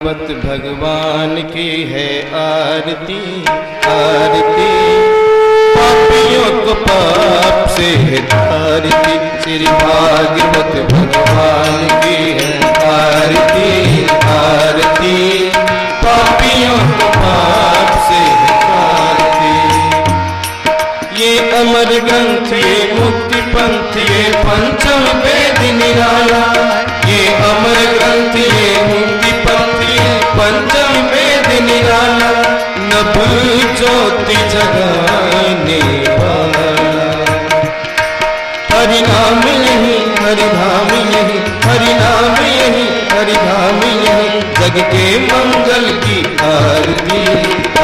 भगवान की है आरती आरती, पापियों को पाप से है तारती। श्री भागवत भगवान की है आरती आरती, पापियों को पाप से है तारती। ये अमर ग्रंथ, ये मुक्ति पंथ, ये पंचम वेद निराला। ये अमर ग्रंथ, ये मुक्ति पंथ, ये पंचम वेद निराला। नभ ज्योति जगाने वाला। हरि नाम यही, हरि धाम यही, हरि नाम यही, हरि धाम यही। जग के मंगल की आरती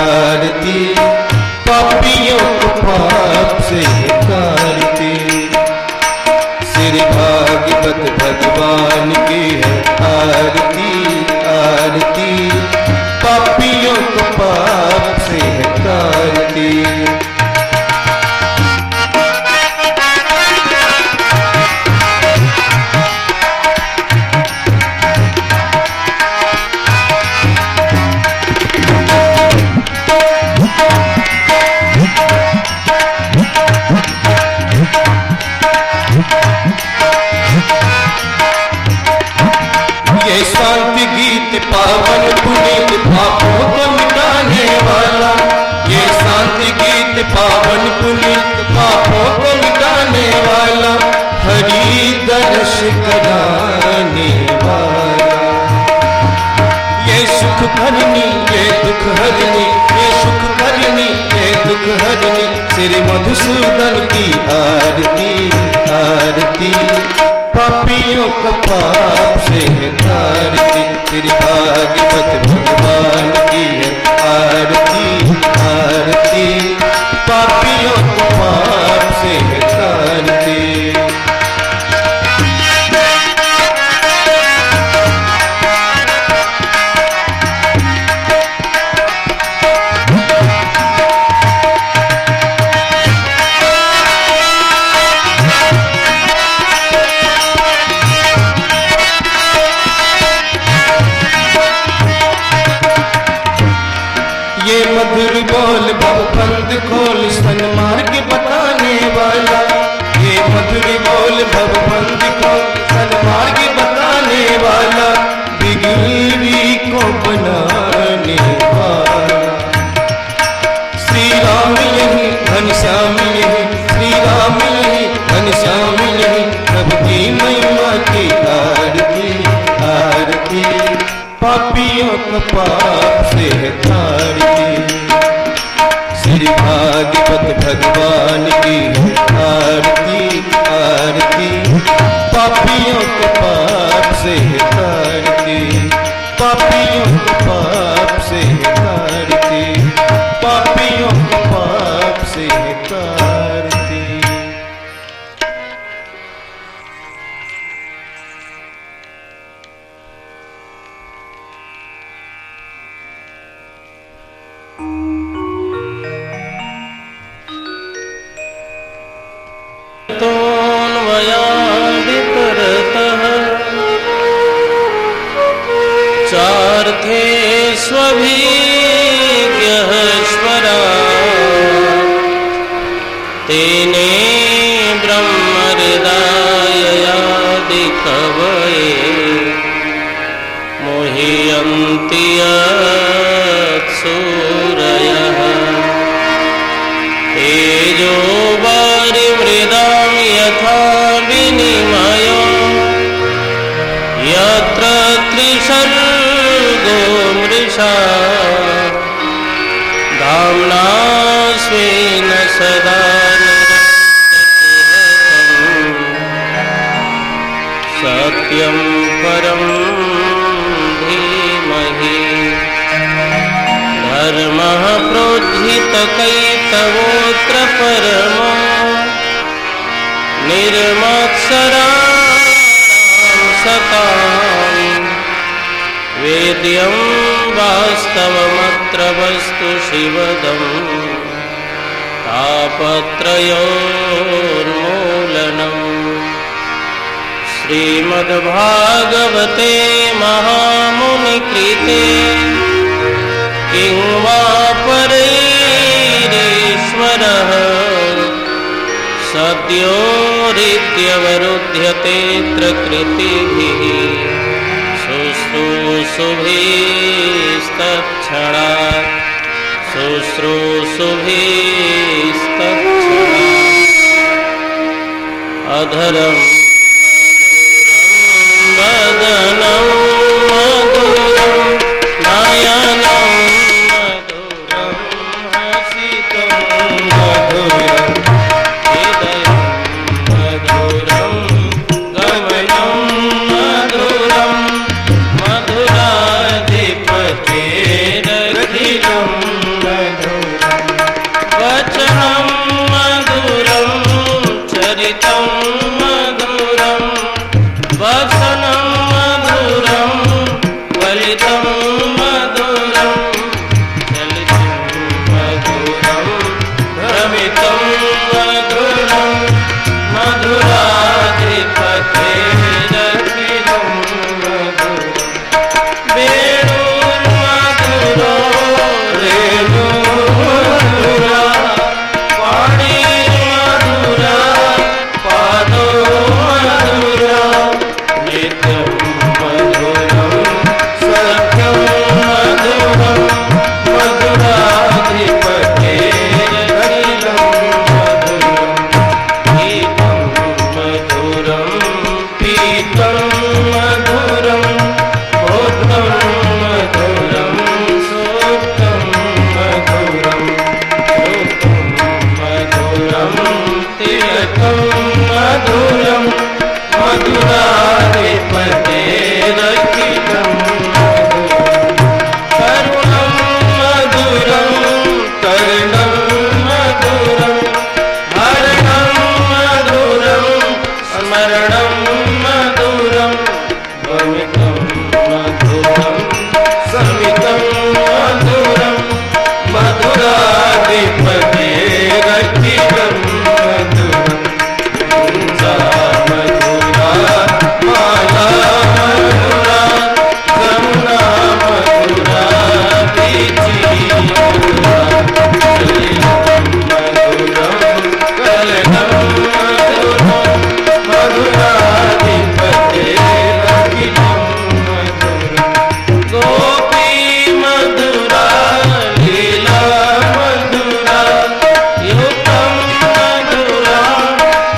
आरती, पापियों को पाप से तारती। श्री भागवत भगवान की है आरती आरती, पापियों को पाप से तारती। शांति गीत पावन पुनीत, पापों को मिटाने वाला। ये शांति गीत पावन पुनीत, पापों को मिटाने वाला। हरि दर्श कराने वाला। ये सुख करनी, ये दुख हरनी, ये सुख करनी, ये दुख हरनी। श्री मधुसूदन की आरती आरती, पापियों का पाप से है तारती। श्री भागवत भगवान की है आरती आरती, पापियों का पाप से है तारती। ये मधुर बोल भवबंध खोल, सन्मार्ग बताने वाला। ये मधुर बोल भवबंध खोल, सन्मार्ग बताने वाला। बिगड़ी को बनाने वाला। श्री राम यही, घनश्याम यही, श्री राम यही, घनश्याम यही। प्रभु की महिमा की आरती आरती, पापियों का पाप से है तारती। श्री भागवत भगवान की है आरती आरती, पापियों का पाप से है तारती। पापियों का पाप से है तारती, पापियों का पाप से है तारती। तोऽन्वयादितरतः चार्थे स्वभिज्ञः स्वरा। तेने ब्रह्महृदाययादिकवये मोह्यन्ति यत्सूरयः। तेजो वारिमृदां यथा विनिमयो यत्र त्रिसर्गो मृषा। धाम्ना स्वेन सदा सत्यं परं धीमहि। धर्मः प्रोज्झितकैतवोऽत्र परमो निर्मत्सराणां सताम्। वेद्यं वास्तवमत्र वस्तु शिवदम्। तापत्रयोन्मूलनम् श्रीमद्भागवते महामुनिकृते किं वा परैरीश्वरः सद्यो हृद्यवरुध्यतेऽत्र कृतिभिः शुश्रूषुभिस्तत्क्षणात् अधरं वदनं मधुरं नयनं मधुरं हसितं मधुरं हृदयं मधुरं गमनं मधुरं मधुराधिपतेरखिलं वचनं मधुरं चरितं मधुरं वचनं मधुरं वलितं मधुरं चलितं मधुरं भ्रमितं मधुरं मधुराधिपतेरखिलं मधुरं वेणुर्मधुरो रेणुर्मधुरा पाणिर्मधुरा पादो मधुरा नित्यं मधुरं सत्यं मधुरं मधुराधिपतेरखिलं मधुरं गीतं मधुरं पीतं मधुरं भोक्तं मधुरं सूक्तं मधुरं श्रुतं मधुरं तिलकं मधुरं मधुराधिपतेरखिलं करुणं मधुरं कर्णं मधुरं हरणं मधुरं स्मरणं मधुरं वमितं मधुरं समितं मधुरं मधुराधिपतेरखिलं मधुरं सा मधुरा माला मधुरा जमुना मधुरा बीची मधुरा सलिलं मधुरं कलनं मधुरं मधुराधिपतेरखिलं मधुरं गोपी मधुरा लीला मधुरा युक्तं मधुरा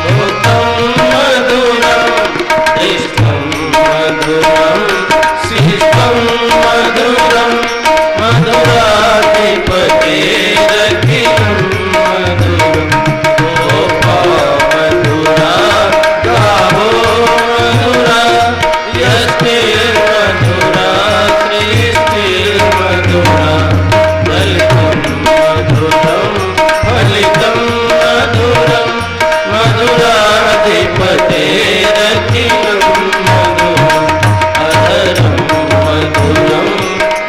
भूतं मधुरं दृष्टं मधुरं शिष्टं मधुरं मधुराधिपतेरखिलं मधुरं गोपा मधुरा गावो मधुरा यष्टिर्मधुरा सृष्टिर्मधुरा दलितं मधुरं फलितं मधुरं मधुराधिपतेरखिलं मधुरम् अधरं मधुरं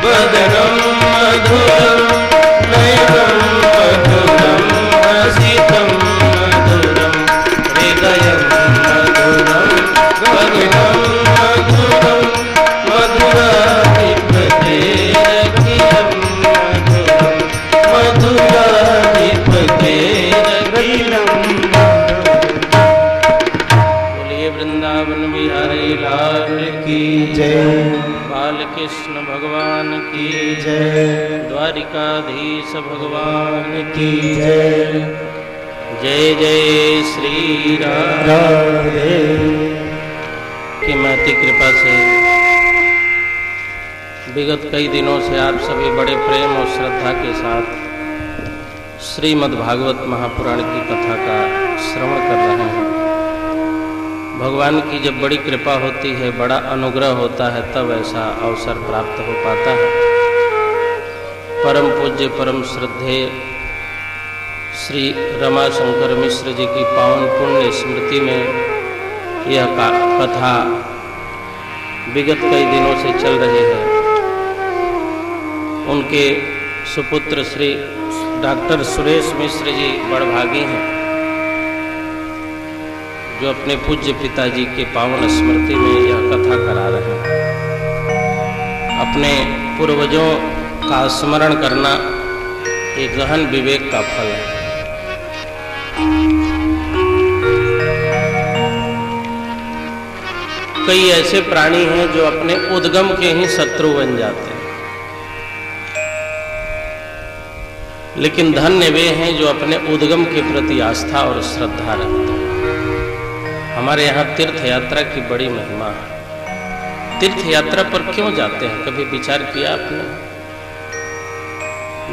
वदनं मधुरं नयनं मधुरं हसितं मधुरं हृदयं मधुरं गगनं मधुरं मधुराधिपतेरखिलं मधुरं मधुराधिपतेरखिलं बोलिए वृंदावन बिहारी लाल की जय बालकृष्ण भगवान की जय द्वारिकाधीश भगवान की जय जय जय श्री राम राधे की महती कृपा से विगत कई दिनों से आप सभी बड़े प्रेम और श्रद्धा के साथ श्रीमद् भागवत महापुराण की कथा का श्रवण कर रहे हैं। भगवान की जब बड़ी कृपा होती है, बड़ा अनुग्रह होता है, तब ऐसा अवसर प्राप्त हो पाता है। परम पूज्य परम श्रद्धेय श्री रमाशंकर मिश्र जी की पावन पुण्य स्मृति में यह कथा विगत कई दिनों से चल रही है। उनके सुपुत्र श्री डॉक्टर सुरेश मिश्र जी बड़भागी हैं। जो अपने पूज्य पिताजी के पावन स्मृति में यह कथा करा रहे हैं। अपने पूर्वजों का स्मरण करना एक गहन विवेक का फल है। कई ऐसे प्राणी हैं जो अपने उद्गम के ही शत्रु बन जाते हैं, लेकिन धन्य वे हैं जो अपने उद्गम के प्रति आस्था और श्रद्धा रखते हैं। हमारे यहाँ तीर्थ यात्रा की बड़ी महिमा है। तीर्थ यात्रा पर क्यों जाते हैं, कभी विचार किया आपने?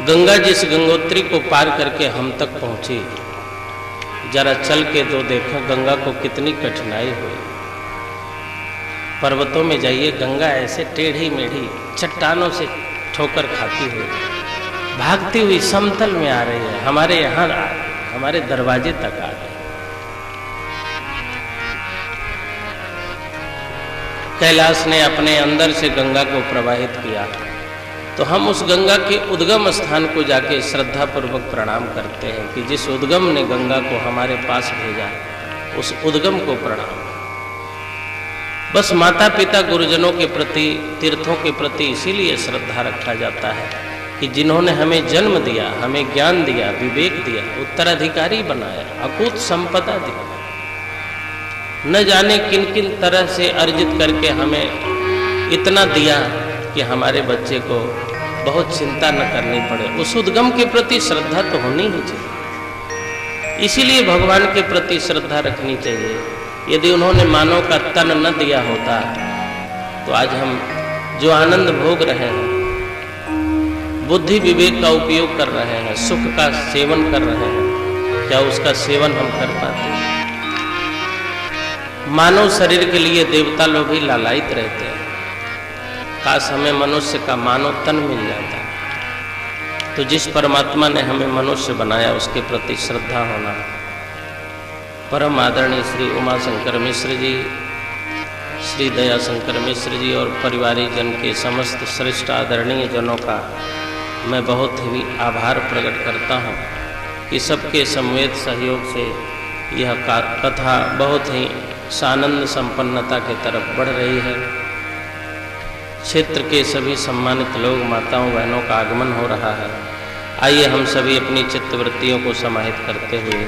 गंगा जिस गंगोत्री को पार करके हम तक पहुंची, जरा चल के तो देखें गंगा को कितनी कठिनाई हुई। पर्वतों में जाइए, गंगा ऐसे टेढ़ी मेढ़ी चट्टानों से ठोकर खाती हुई भागती हुई समतल में आ रही है, हमारे यहाँ आ रही, हमारे दरवाजे तक आ गई। कैलाश ने अपने अंदर से गंगा को प्रवाहित किया, तो हम उस गंगा के उद्गम स्थान को जाके श्रद्धा पूर्वक प्रणाम करते हैं कि जिस उद्गम ने गंगा को हमारे पास भेजा, उस उद्गम को प्रणाम। बस माता पिता गुरुजनों के प्रति, तीर्थों के प्रति इसीलिए श्रद्धा रखा जाता है कि जिन्होंने हमें जन्म दिया, हमें ज्ञान दिया, विवेक दिया, उत्तराधिकारी बनाया, अकूत संपदा दी, न जाने किन किन तरह से अर्जित करके हमें इतना दिया कि हमारे बच्चे को बहुत चिंता न करनी पड़े। उस उद्गम के प्रति श्रद्धा तो होनी ही चाहिए। इसीलिए भगवान के प्रति श्रद्धा रखनी चाहिए। यदि उन्होंने मानव का तन न दिया होता तो आज हम जो आनंद भोग रहे हैं, बुद्धि विवेक का उपयोग कर रहे हैं, सुख का सेवन कर रहे हैं, क्या उसका सेवन हम कर पाते हैं? मानव शरीर के लिए देवता लोग भी लालायित रहते हैं। काश हमें मनुष्य का मानव तन मिल जाता। तो जिस परमात्मा ने हमें मनुष्य बनाया उसके प्रति श्रद्धा होना। परम आदरणीय श्री उमाशंकर मिश्र जी, श्री दयाशंकर मिश्र जी और परिवारीजन के समस्त श्रेष्ठ आदरणीय जनों का मैं बहुत ही आभार प्रकट करता हूँ कि सबके समवेत सहयोग से यह कथा बहुत ही सानंद संपन्नता की तरफ बढ़ रही है। क्षेत्र के सभी सम्मानित लोग, माताओं बहनों का आगमन हो रहा है। आइए हम सभी अपनी चित्तवृत्तियों को समाहित करते हुए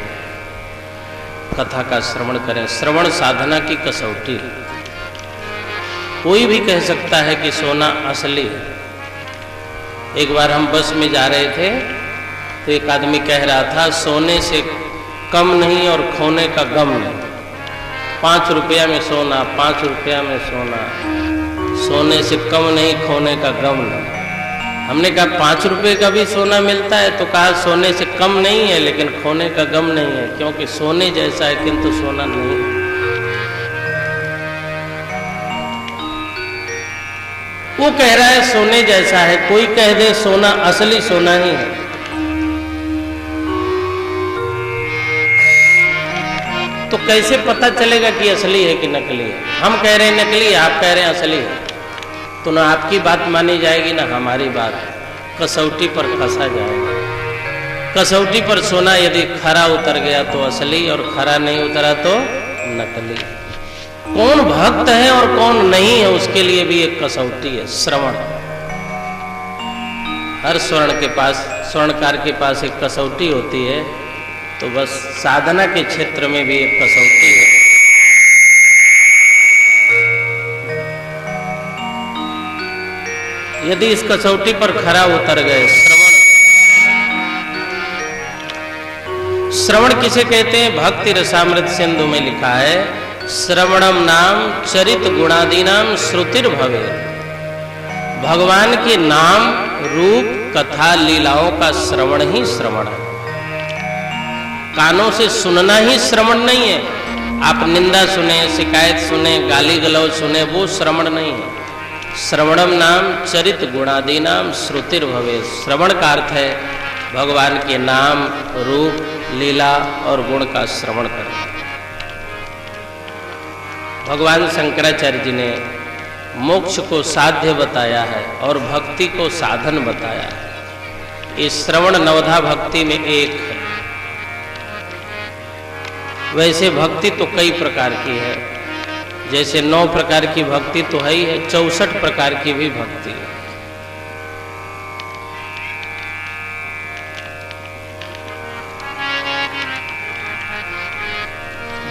कथा का श्रवण करें। श्रवण साधना की कसौटी। कोई भी कह सकता है कि सोना असली है। एक बार हम बस में जा रहे थे तो एक आदमी कह रहा था सोने से कम नहीं और खोने का गम नहीं। 5 रुपया में सोना, 5 रुपया में सोना, सोने से कम नहीं, खोने का गम नहीं। हमने कहा 5 रुपये का भी सोना मिलता है, तो कहा सोने से कम नहीं है लेकिन खोने का गम नहीं है, क्योंकि सोने जैसा है किंतु सोना नहीं है। वो कह रहा है सोने जैसा है, कोई कह दे सोना असली सोना ही है। तो कैसे पता चलेगा कि असली है कि नकली है? हम कह रहे हैं नकली है, आप कह रहे हैं असली है, तो ना आपकी बात मानी जाएगी ना हमारी बात। कसौटी पर फंसा जाएगा। कसौटी पर सोना यदि खरा उतर गया तो असली, और खरा नहीं उतरा तो नकली। कौन भक्त है और कौन नहीं है उसके लिए भी एक कसौटी है, श्रवण। हर स्वर्णकार के पास एक कसौटी होती है, तो बस साधना के क्षेत्र में भी एक कसौटी है। यदि इस कसौटी पर खरा उतर गए, श्रवण किसे कहते हैं? भक्ति रसामृत सिंधु में लिखा है, श्रवणम नाम चरित गुणादीनाम श्रुतिर भवे। भगवान के नाम, रूप, कथा, लीलाओं का श्रवण ही श्रवण है। कानों से सुनना ही श्रवण नहीं है। आप निंदा सुने, शिकायत सुने, गाली गलौज सुने, वो श्रवण नहीं है। श्रवणम नाम चरित गुणादीनाम श्रुतिर भवे। श्रवण का अर्थ है भगवान के नाम, रूप, लीला और गुण का श्रवण करना। भगवान शंकराचार्य जी ने मोक्ष को साध्य बताया है और भक्ति को साधन बताया है। इस श्रवण नवधा भक्ति में एक है। वैसे भक्ति तो कई प्रकार की है, जैसे 9 प्रकार की भक्ति तो है ही है, 64 प्रकार की भी भक्ति है।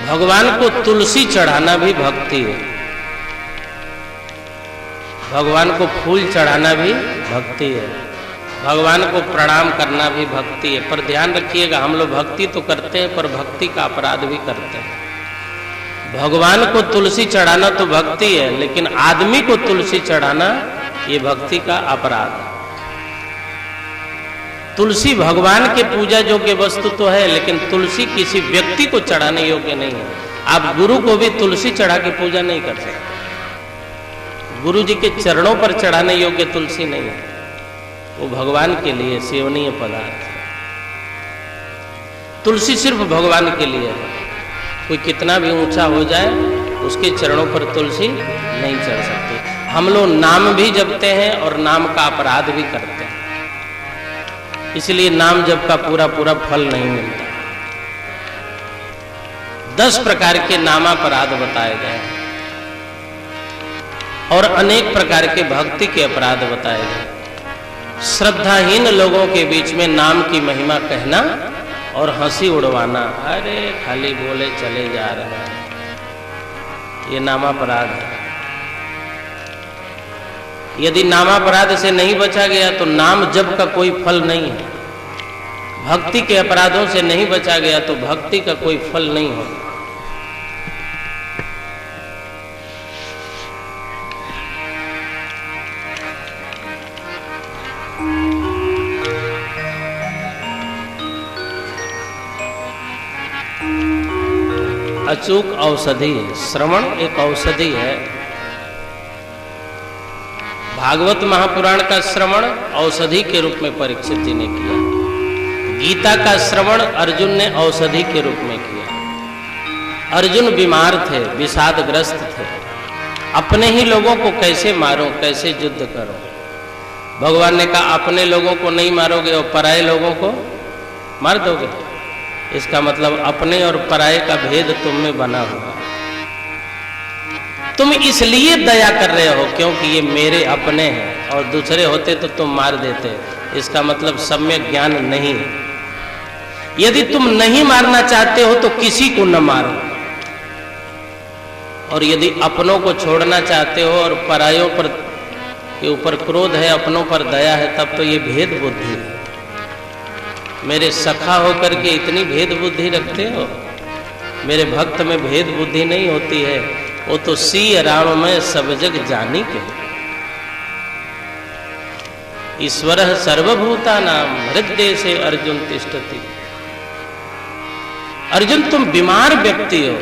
भगवान को तुलसी चढ़ाना भी भक्ति है, भगवान को फूल चढ़ाना भी भक्ति है, भगवान को प्रणाम करना भी भक्ति है। पर ध्यान रखिएगा, हम लोग भक्ति तो करते हैं पर भक्ति का अपराध भी करते हैं। भगवान को तुलसी चढ़ाना तो भक्ति है, लेकिन आदमी को तुलसी चढ़ाना ये भक्ति का अपराध है। तुलसी भगवान के पूजा योग्य वस्तु तो है, लेकिन तुलसी किसी व्यक्ति को चढ़ाने योग्य नहीं है। आप गुरु को भी तुलसी चढ़ा के पूजा नहीं कर सकते। गुरु जी के चरणों पर चढ़ाने योग्य तुलसी नहीं है, वो भगवान के लिए सेवनीय पदार्थ है। तुलसी सिर्फ भगवान के लिए है। कोई कितना भी ऊंचा हो जाए उसके चरणों पर तुलसी नहीं चढ़ सकती। हम लोग नाम भी जपते हैं और नाम का अपराध भी करते हैं, इसलिए नाम जप का पूरा पूरा फल नहीं मिलता। 10 प्रकार के नामापराध बताए गए हैं और अनेक प्रकार के भक्ति के अपराध बताए गए। श्रद्धाहीन लोगों के बीच में नाम की महिमा कहना और हंसी उड़वाना, अरे खाली बोले चले जा रहे हैं, ये नामापराध है। यदि नामापराध से नहीं बचा गया तो नाम जप का कोई फल नहीं है। भक्ति के अपराधों से नहीं बचा गया तो भक्ति का कोई फल नहीं हो। अचूक औषधि, श्रवण एक औषधि है। भागवत महापुराण का श्रवण औषधि के रूप में परीक्षित जी ने किया। गीता का श्रवण अर्जुन ने औषधि के रूप में किया। अर्जुन बीमार थे, विषादग्रस्त थे, अपने ही लोगों को कैसे मारो, कैसे युद्ध करो। भगवान ने कहा अपने लोगों को नहीं मारोगे और पराये लोगों को मार दोगे। इसका मतलब अपने और पराये का भेद तुम में बना हुआ। तुम इसलिए दया कर रहे हो क्योंकि ये मेरे अपने हैं, और दूसरे होते तो तुम मार देते। इसका मतलब सम्यक ज्ञान नहीं है। यदि तुम नहीं मारना चाहते हो तो किसी को न मारो, और यदि अपनों को छोड़ना चाहते हो और परायों पर के ऊपर क्रोध है, अपनों पर दया है, तब तो ये भेद बुद्धि है। मेरे सखा होकर के इतनी भेद बुद्धि रखते हो। मेरे भक्त में भेद बुद्धि नहीं होती है, वो तो सिय राम में सब जग जानी के। ईश्वर सर्वभूतानां हृदय से अर्जुन तिष्ठति। अर्जुन तुम बीमार व्यक्ति हो,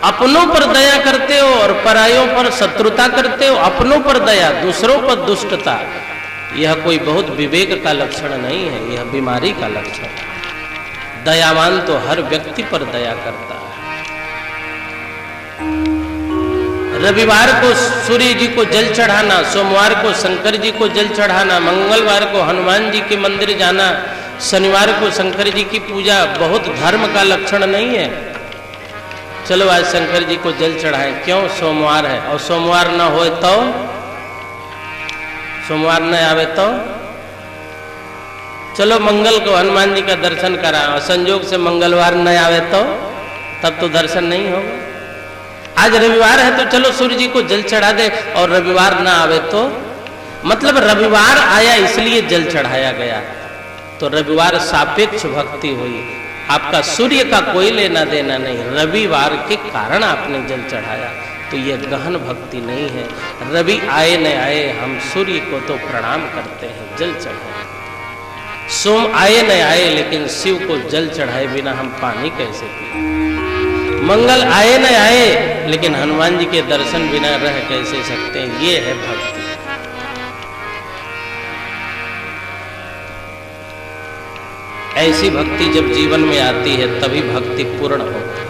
अपनों पर दया करते हो और परायों पर शत्रुता करते हो। अपनों पर दया, दूसरों पर दुष्टता, यह कोई बहुत विवेक का लक्षण नहीं है, यह बीमारी का लक्षण है। दयावान तो हर व्यक्ति पर दया करता है। रविवार को सूर्य जी को जल चढ़ाना, सोमवार को शंकर जी को जल चढ़ाना, मंगलवार को हनुमान जी के मंदिर जाना, शनिवार को शंकर जी की पूजा बहुत धर्म का लक्षण नहीं है। चलो आज शंकर जी को जल चढ़ाएं, क्यों? सोमवार है। और सोमवार न हो तो, सोमवार न आवे तो चलो मंगल को हनुमान जी का दर्शन करा, और संयोग से मंगलवार न आवे तो तब तो दर्शन नहीं होगा। आज रविवार है तो चलो सूर्य जी को जल चढ़ा दे, और रविवार ना आवे तो, मतलब रविवार आया इसलिए जल चढ़ाया गया, तो रविवार सापेक्ष भक्ति हुई। आपका सूर्य का कोई लेना देना नहीं, रविवार के कारण आपने जल चढ़ाया, तो यह गहन भक्ति नहीं है। रवि आए न आए हम सूर्य को तो प्रणाम करते हैं, जल चढ़ाए। सोम आए न आए लेकिन शिव को जल चढ़ाए बिना हम पानी कैसे पिए। मंगल आए न आए लेकिन हनुमान जी के दर्शन बिना रह कैसे सकते हैं। ये है भक्ति। ऐसी भक्ति जब जीवन में आती है तभी भक्ति पूर्ण होती है।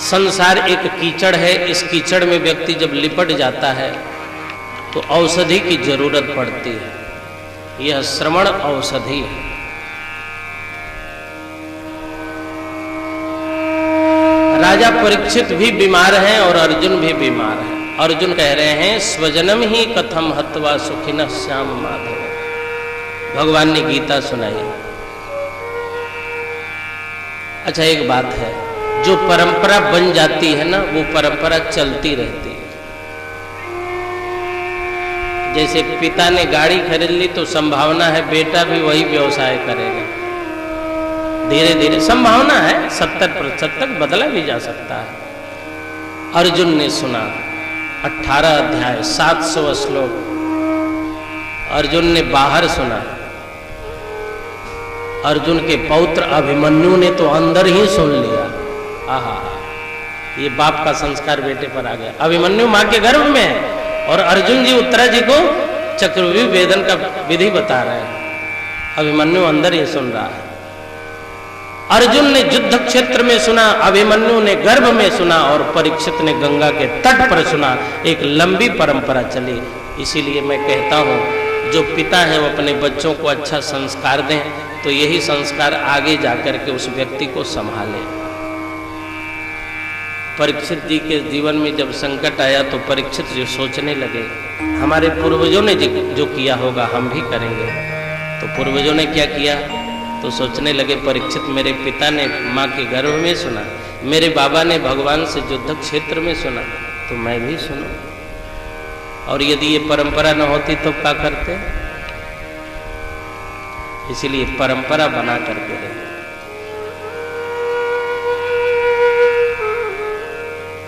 संसार एक कीचड़ है, इस कीचड़ में व्यक्ति जब लिपट जाता है तो औषधि की जरूरत पड़ती है। यह श्रवण औषधि है। राजा परीक्षित भी बीमार हैं और अर्जुन भी बीमार है। अर्जुन कह रहे हैं स्वजनम ही कथम हत्वा सुखिनः श्याम माधव। भगवान ने गीता सुनाई। अच्छा, एक बात है, जो परंपरा बन जाती है ना, वो परंपरा चलती रहती है। जैसे पिता ने गाड़ी खरीद ली तो संभावना है बेटा भी वही व्यवसाय करेगा। धीरे धीरे संभावना है, 70% तक बदला भी जा सकता है। अर्जुन ने सुना 18 अध्याय 700 श्लोक अर्जुन ने बाहर सुना। अर्जुन के पौत्र अभिमन्यु ने तो अंदर ही सुन लिया। आहा, ये बाप का संस्कार बेटे पर आ गया। अभिमन्यु मां के गर्भ में है और अर्जुन जी उत्तरा जी को चक्रव्यूह वेदन का विधि बता रहे हैं। अभिमन्यु अंदर ही सुन रहा है। अर्जुन ने युद्ध क्षेत्र में सुना, अभिमन्यु ने गर्भ में सुना और परीक्षित ने गंगा के तट पर सुना। एक लंबी परंपरा चली। इसीलिए मैं कहता हूं, जो पिता है वो अपने बच्चों को अच्छा संस्कार दें तो यही संस्कार आगे जाकर के उस व्यक्ति को संभाले। परीक्षित जी के जीवन में जब संकट आया तो परीक्षित जो सोचने लगे, हमारे पूर्वजों ने जो किया होगा हम भी करेंगे। तो पूर्वजों ने क्या किया, तो सोचने लगे परीक्षित मेरे पिता ने माँ के गर्भ में सुना, मेरे बाबा ने भगवान से युद्ध क्षेत्र में सुना, तो मैं भी सुनूं। और यदि ये परंपरा न होती तो क्या करते। इसीलिए परंपरा बना करके रहे।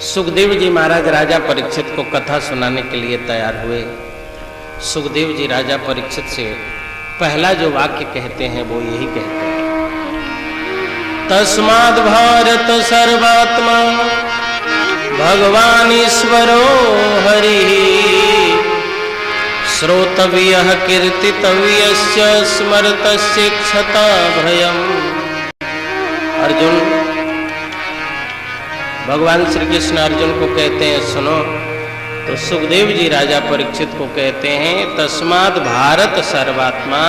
सुखदेव जी महाराज राजा परीक्षित को कथा सुनाने के लिए तैयार हुए। सुखदेव जी राजा परीक्षित से पहला जो वाक्य कहते हैं वो यही कहते हैं, तस्माद् भारत सर्वात्मा भगवान ईश्वरो हरिः श्रोतव्यः कीर्तितव्यस्य स्मर्तस्य क्षता भयम्। अर्जुन, भगवान श्री कृष्ण अर्जुन को कहते हैं सुनो, तो सुखदेव जी राजा परीक्षित को कहते हैं तस्माद् भारत सर्वात्मा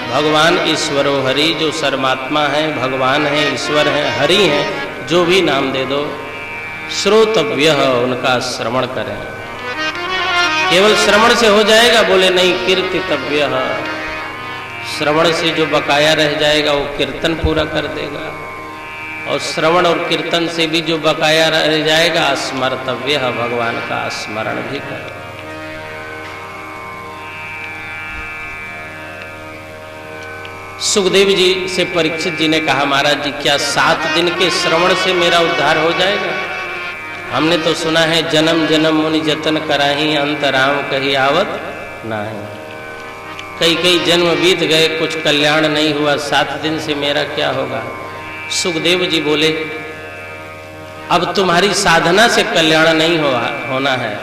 भगवान ईश्वरो हरि। जो सर्वात्मा है, भगवान है, ईश्वर है, हरि है, जो भी नाम दे दो, श्रोतव्य उनका श्रवण करें। केवल श्रवण से हो जाएगा, बोले नहीं, कीर्तितव्य, श्रवण से जो बकाया रह जाएगा वो कीर्तन पूरा कर देगा, और श्रवण और कीर्तन से भी जो बकाया रह जाएगा स्मर्तव्य, भगवान का स्मरण भी कर। सुखदेव जी से परीक्षित जी ने कहा, महाराज जी क्या 7 दिन के श्रवण से मेरा उद्धार हो जाएगा? हमने तो सुना है जन्म जन्म मुनि जतन कराही, अंत राम कही आवत नाही। कई जन्म बीत गए, कुछ कल्याण नहीं हुआ, 7 दिन से मेरा क्या होगा? सुखदेव जी बोले, अब तुम्हारी साधना से कल्याण नहीं होना है,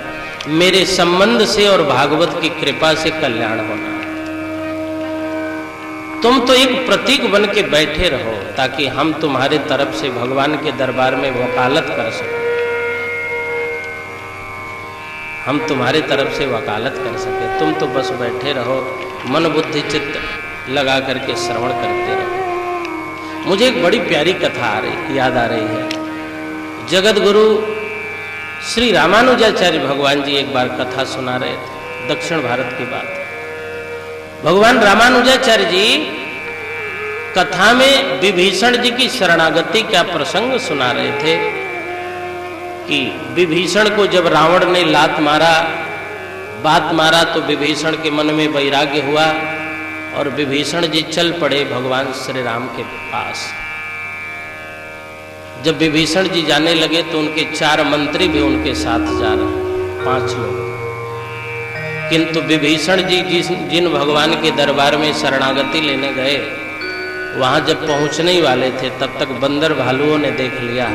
मेरे संबंध से और भागवत की कृपा से कल्याण होना है। तुम तो एक प्रतीक बन के बैठे रहो ताकि हम तुम्हारे तरफ से भगवान के दरबार में वकालत कर सकें, हम तुम्हारे तरफ से वकालत कर सके। तुम तो बस बैठे रहो, मन बुद्धि चित्त लगा करके श्रवण करते रहो। मुझे एक बड़ी प्यारी कथा याद आ रही है। जगत गुरु श्री रामानुजाचार्य भगवान जी एक बार कथा सुना रहे थे, दक्षिण भारत की बात। भगवान रामानुजाचार्य जी कथा में विभीषण जी की शरणागति का प्रसंग सुना रहे थे कि विभीषण को जब रावण ने बात मारा तो विभीषण के मन में वैराग्य हुआ और विभीषण जी चल पड़े भगवान श्री राम के पास। जब विभीषण जी जाने लगे तो उनके 4 मंत्री भी उनके साथ जा रहे, 5 लोग। किंतु विभीषण जी जिन भगवान के दरबार में शरणागति लेने गए, वहां जब पहुंचने ही वाले थे तब तक बंदर भालुओं ने देख लिया।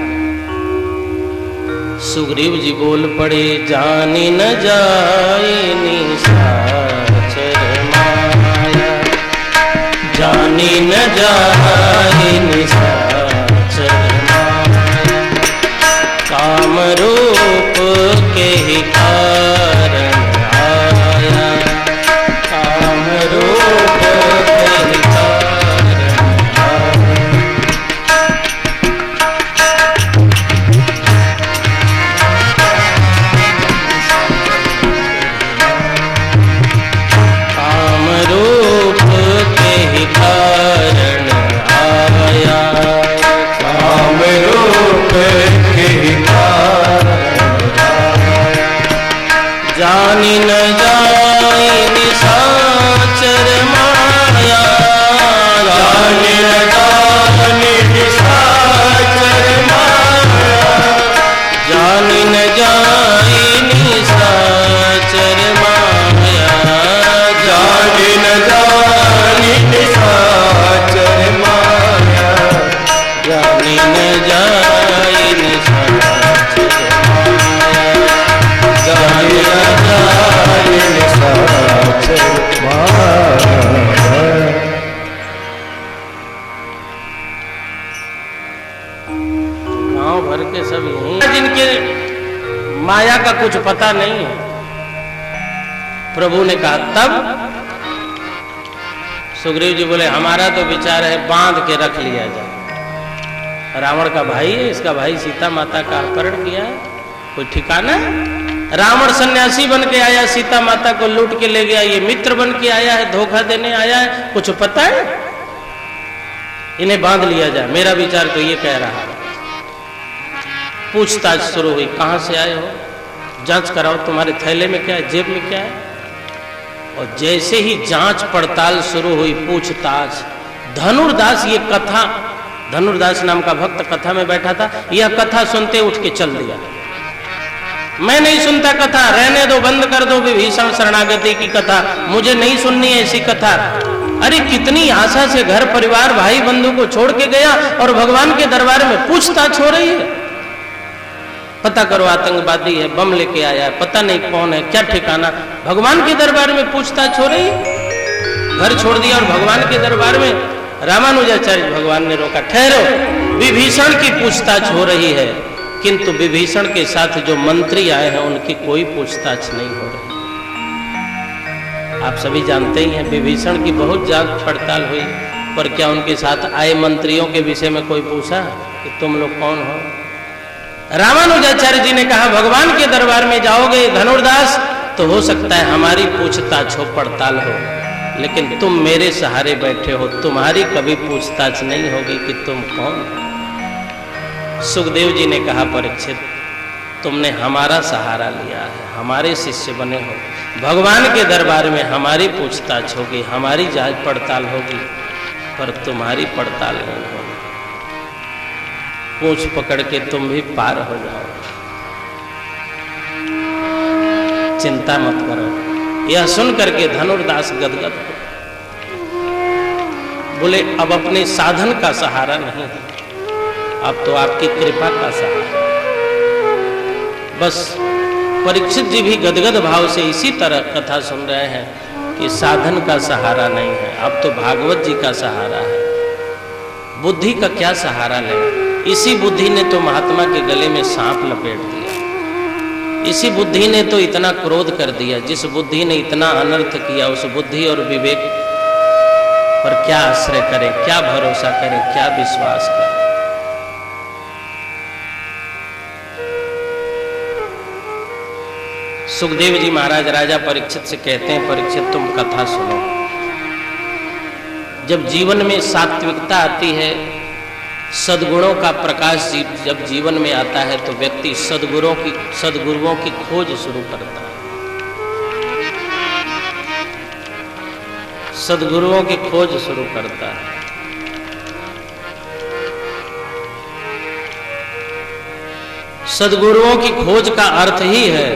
सुग्रीव जी बोल पड़े, जानी न जाए निशाचर माया, जानी न जाए निशाचर माया, काम रूप के ही कारण आया, काम रूप के ही कारण आया। जानी न जाई निशाचर माया, जानी न जाई निशाचर माया, जानी न जाई निशाचर माया, जानी न जाई निशाचर माया, जानी न जाई निशाचर माया, जानी न जाई निशाचर माया। गांव भर के सब यही, जिनके माया का कुछ पता नहीं है। प्रभु ने कहा तब सुग्रीव जी बोले हमारा तो विचार है बांध के रख लिया जाए। रावण का भाई है, इसका भाई सीता माता का अपहरण किया है, कोई ठिकाना है? रावण सन्यासी बन के आया, सीता माता को लूट के ले गया, ये मित्र बन के आया है, धोखा देने आया है, कुछ पता है? इन्हें बांध लिया जाए। मेरा विचार तो ये कह रहा है। पूछताछ शुरू हुई, कहां से आए हो, जांच कराओ, तुम्हारे थैले में क्या है, जेब में क्या है। और जैसे ही जांच पड़ताल शुरू हुई, पूछताछ, धनुर्दास, ये कथा, धनुर्दास नाम का भक्त कथा में बैठा था, यह कथा सुनते उठ के चल दिया। मैं नहीं सुनता कथा, रहने दो, बंद कर दो विभीषण शरणागति की कथा, मुझे नहीं सुननी है ऐसी कथा। अरे कितनी आशा से घर परिवार भाई बंधु को छोड़ के गया और भगवान के दरबार में पूछताछ हो रही है। पता करो, आतंकवादी है, बम लेके आया है, पता नहीं कौन है, क्या ठिकाना। भगवान के दरबार में पूछताछ हो रही है। घर छोड़ दिया और भगवान के दरबार में। रामानुजाचार्य भगवान ने रोका, ठहरो, विभीषण की पूछताछ हो रही है, किंतु विभीषण के साथ जो मंत्री आए हैं उनकी कोई पूछताछ नहीं हो रही। आप सभी जानते ही हैं, विभीषण की बहुत जांच पड़ताल हुई, पर क्या उनके साथ आए मंत्रियों के विषय में कोई पूछा कि तुम लोग कौन हो? रामानुजाचार्य जी ने कहा भगवान के दरबार में जाओगे धनुर्दास तो हो सकता है हमारी पूछताछ हो, पड़ताल हो, लेकिन तुम मेरे सहारे बैठे हो, तुम्हारी कभी पूछताछ नहीं होगी कि तुम कौन हो। सुखदेव जी ने कहा परीक्षित, तुमने हमारा सहारा लिया है, हमारे शिष्य बने हो, भगवान के दरबार में हमारी पूछताछ होगी, हमारी जांच पड़ताल होगी, पर तुम्हारी पड़ताल नहीं होगी। पूंछ पकड़ के तुम भी पार हो जाओ, चिंता मत करो। यह सुन करके धनुर्दास गदगद हो बोले, अब अपने साधन का सहारा नहीं है, अब तो आपकी कृपा का सहारा। बस परीक्षित जी भी गदगद भाव से इसी तरह कथा सुन रहे हैं कि साधन का सहारा नहीं है, अब तो भागवत जी का सहारा है। बुद्धि का क्या सहारा ले? इसी बुद्धि ने तो महात्मा के गले में सांप लपेट दिया, इसी बुद्धि ने तो इतना क्रोध कर दिया। जिस बुद्धि ने इतना अनर्थ किया, उस बुद्धि और विवेक पर क्या आश्रय करें, क्या भरोसा करें, क्या विश्वास करें? सुखदेव जी महाराज राजा परीक्षित से कहते हैं, परीक्षित तुम कथा सुनो। जब जीवन में सात्विकता आती है, सद्गुणों का प्रकाश जब जीवन में आता है, तो व्यक्ति सद्गुरुओं की खोज शुरू करता है। सद्गुरुओं की खोज शुरू करता है। सद्गुरुओं की खोज का अर्थ ही है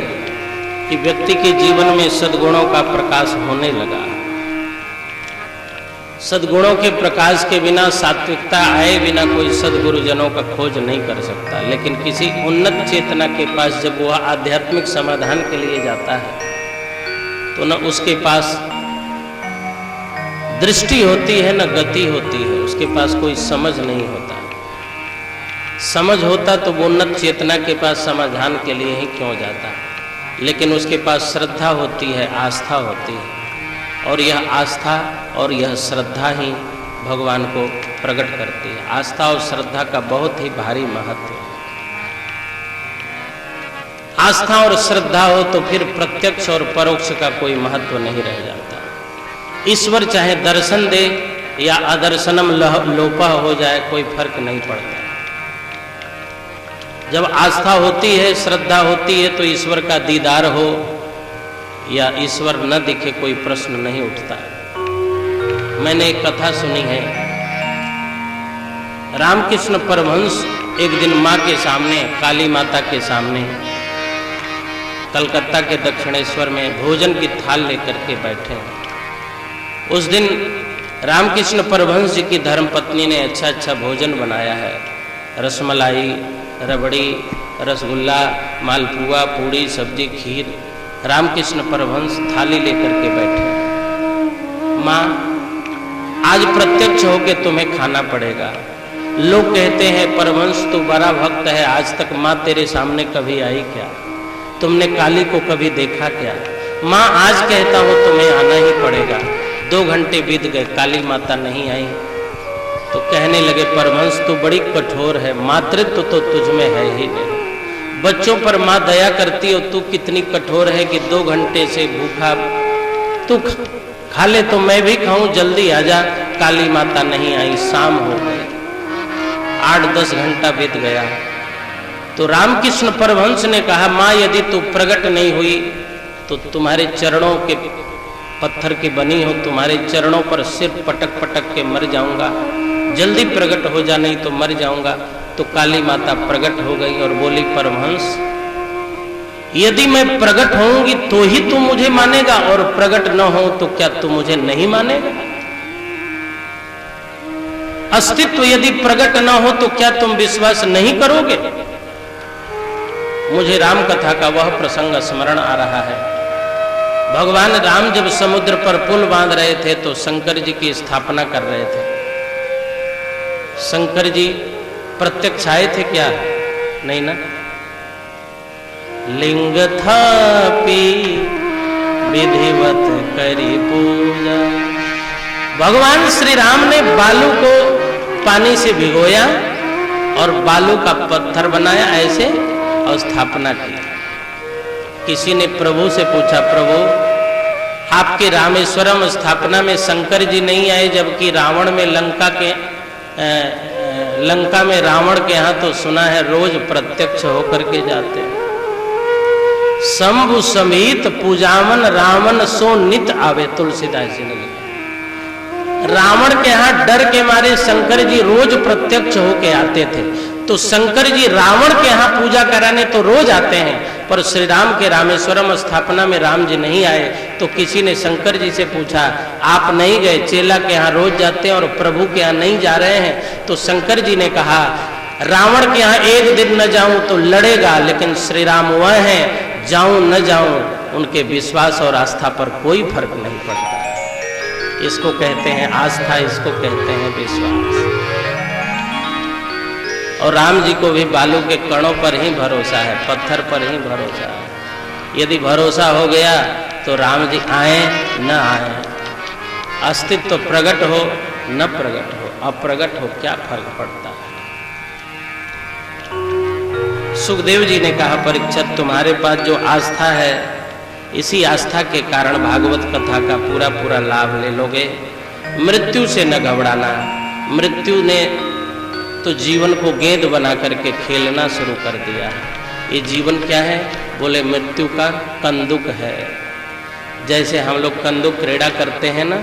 कि व्यक्ति के जीवन में सद्गुणों का प्रकाश होने लगा। सद्गुणों के प्रकाश के बिना, सात्विकता आए बिना कोई सद्गुरुजनों का खोज नहीं कर सकता। लेकिन किसी उन्नत चेतना के पास जब वह आध्यात्मिक समाधान के लिए जाता है, तो न उसके पास दृष्टि होती है, न गति होती है, उसके पास कोई समझ नहीं होता। समझ होता तो वो उन्नत चेतना के पास समाधान के लिए ही क्यों जाता, लेकिन उसके पास श्रद्धा होती है, आस्था होती है, और यह आस्था और यह श्रद्धा ही भगवान को प्रकट करती है। आस्था और श्रद्धा का बहुत ही भारी महत्व है। आस्था और श्रद्धा हो तो फिर प्रत्यक्ष और परोक्ष का कोई महत्व नहीं रह जाता। ईश्वर चाहे दर्शन दे या अदर्शनम लोपा हो जाए, कोई फर्क नहीं पड़ता। जब आस्था होती है, श्रद्धा होती है, तो ईश्वर का दीदार हो, या ईश्वर न दिखे कोई प्रश्न नहीं उठता। मैंने एक कथा सुनी है, रामकृष्ण परमहंस एक दिन माँ के सामने, काली माता के सामने कलकत्ता के दक्षिणेश्वर में भोजन की थाल लेकर के बैठे। उस दिन रामकृष्ण परमहंस जी की धर्मपत्नी ने अच्छा अच्छा भोजन बनाया है, रसमलाई, रबड़ी, रसगुल्ला, मालपुआ, पूड़ी, सब्जी, खीर। रामकृष्ण परमहंस थाली लेकर के बैठे। माँ, आज प्रत्यक्ष होके तुम्हें खाना पड़ेगा। लोग कहते हैं परमहंस तू बड़ा भक्त है, आज तक माँ तेरे सामने कभी आई क्या? तुमने काली को कभी देखा क्या? माँ, आज कहता हूँ तुम्हें आना ही पड़ेगा। 2 घंटे बीत गए, काली माता नहीं आई। तो कहने लगे परमहंस तू बड़ी कठोर है, मातृत्व तो तुझ में है ही नहीं। बच्चों पर माँ दया करती हो, तू कितनी कठोर है कि 2 घंटे से भूखा। तू खा ले तो मैं भी खाऊं, जल्दी आजा। काली माता नहीं आई, शाम हो गई, 8-10 घंटा बीत गया। तो रामकृष्ण परमहंस ने कहा माँ, यदि तू प्रकट नहीं हुई तो तुम्हारे चरणों के पत्थर की बनी हो, तुम्हारे चरणों पर सिर पटक पटक के मर जाऊंगा। जल्दी प्रकट हो जा, नहीं तो मर जाऊंगा। तो काली माता प्रकट हो गई और बोली परमहंस, यदि मैं प्रकट होऊंगी तो ही तू मुझे मानेगा, और प्रकट न हो तो क्या तू मुझे नहीं मानेगा? अस्तित्व यदि प्रकट न हो तो क्या तुम विश्वास नहीं करोगे? मुझे राम कथा का वह प्रसंग स्मरण आ रहा है। भगवान राम जब समुद्र पर पुल बांध रहे थे तो शंकर जी की स्थापना कर रहे थे। शंकर जी प्रत्यक्ष आए थे क्या? नहीं ना। लिंग थापी विधिवत करी पूजा। भगवान श्री राम ने बालू को पानी से भिगोया और बालू का पत्थर बनाया ऐसे और स्थापना की। किसी ने प्रभु से पूछा, प्रभु आपके रामेश्वरम स्थापना में शंकर जी नहीं आए, जबकि रावण में लंका में रावण के यहाँ तो सुना है रोज प्रत्यक्ष होकर के जाते हैं। शंभु समीत पूजावन रावण सो नित आवे, तुलसीदास जी ने लिखा। रावण के यहाँ डर के मारे शंकर जी रोज प्रत्यक्ष होके आते थे। तो शंकर जी रावण के यहाँ पूजा कराने तो रोज आते हैं, पर श्री राम के रामेश्वरम स्थापना में राम जी नहीं आए। तो किसी ने शंकर जी से पूछा, आप नहीं गए, चेला के यहाँ रोज जाते हैं और प्रभु के यहाँ नहीं जा रहे हैं? तो शंकर जी ने कहा, रावण के यहाँ एक दिन न जाऊं तो लड़ेगा, लेकिन श्री राम वह हैं, जाऊं न जाऊं उनके विश्वास और आस्था पर कोई फर्क नहीं पड़ता। इसको कहते हैं आस्था, इसको कहते हैं विश्वास। और राम जी को भी बालू के कणों पर ही भरोसा है, पत्थर पर ही भरोसा है। यदि भरोसा हो गया तो राम जी आए न आए, अस्तित्व प्रकट हो न प्रकट हो, अप्रगट हो, क्या फर्क पड़ता है? सुखदेव जी ने कहा, परीक्षित तुम्हारे पास जो आस्था है, इसी आस्था के कारण भागवत कथा का पूरा पूरा लाभ ले लोगे। मृत्यु से न घबराना। मृत्यु ने तो जीवन को गेंद बना करके खेलना शुरू कर दिया है। ये जीवन क्या है? बोले मृत्यु का कंदुक है। जैसे हम लोग कंदुक क्रीड़ा करते हैं ना,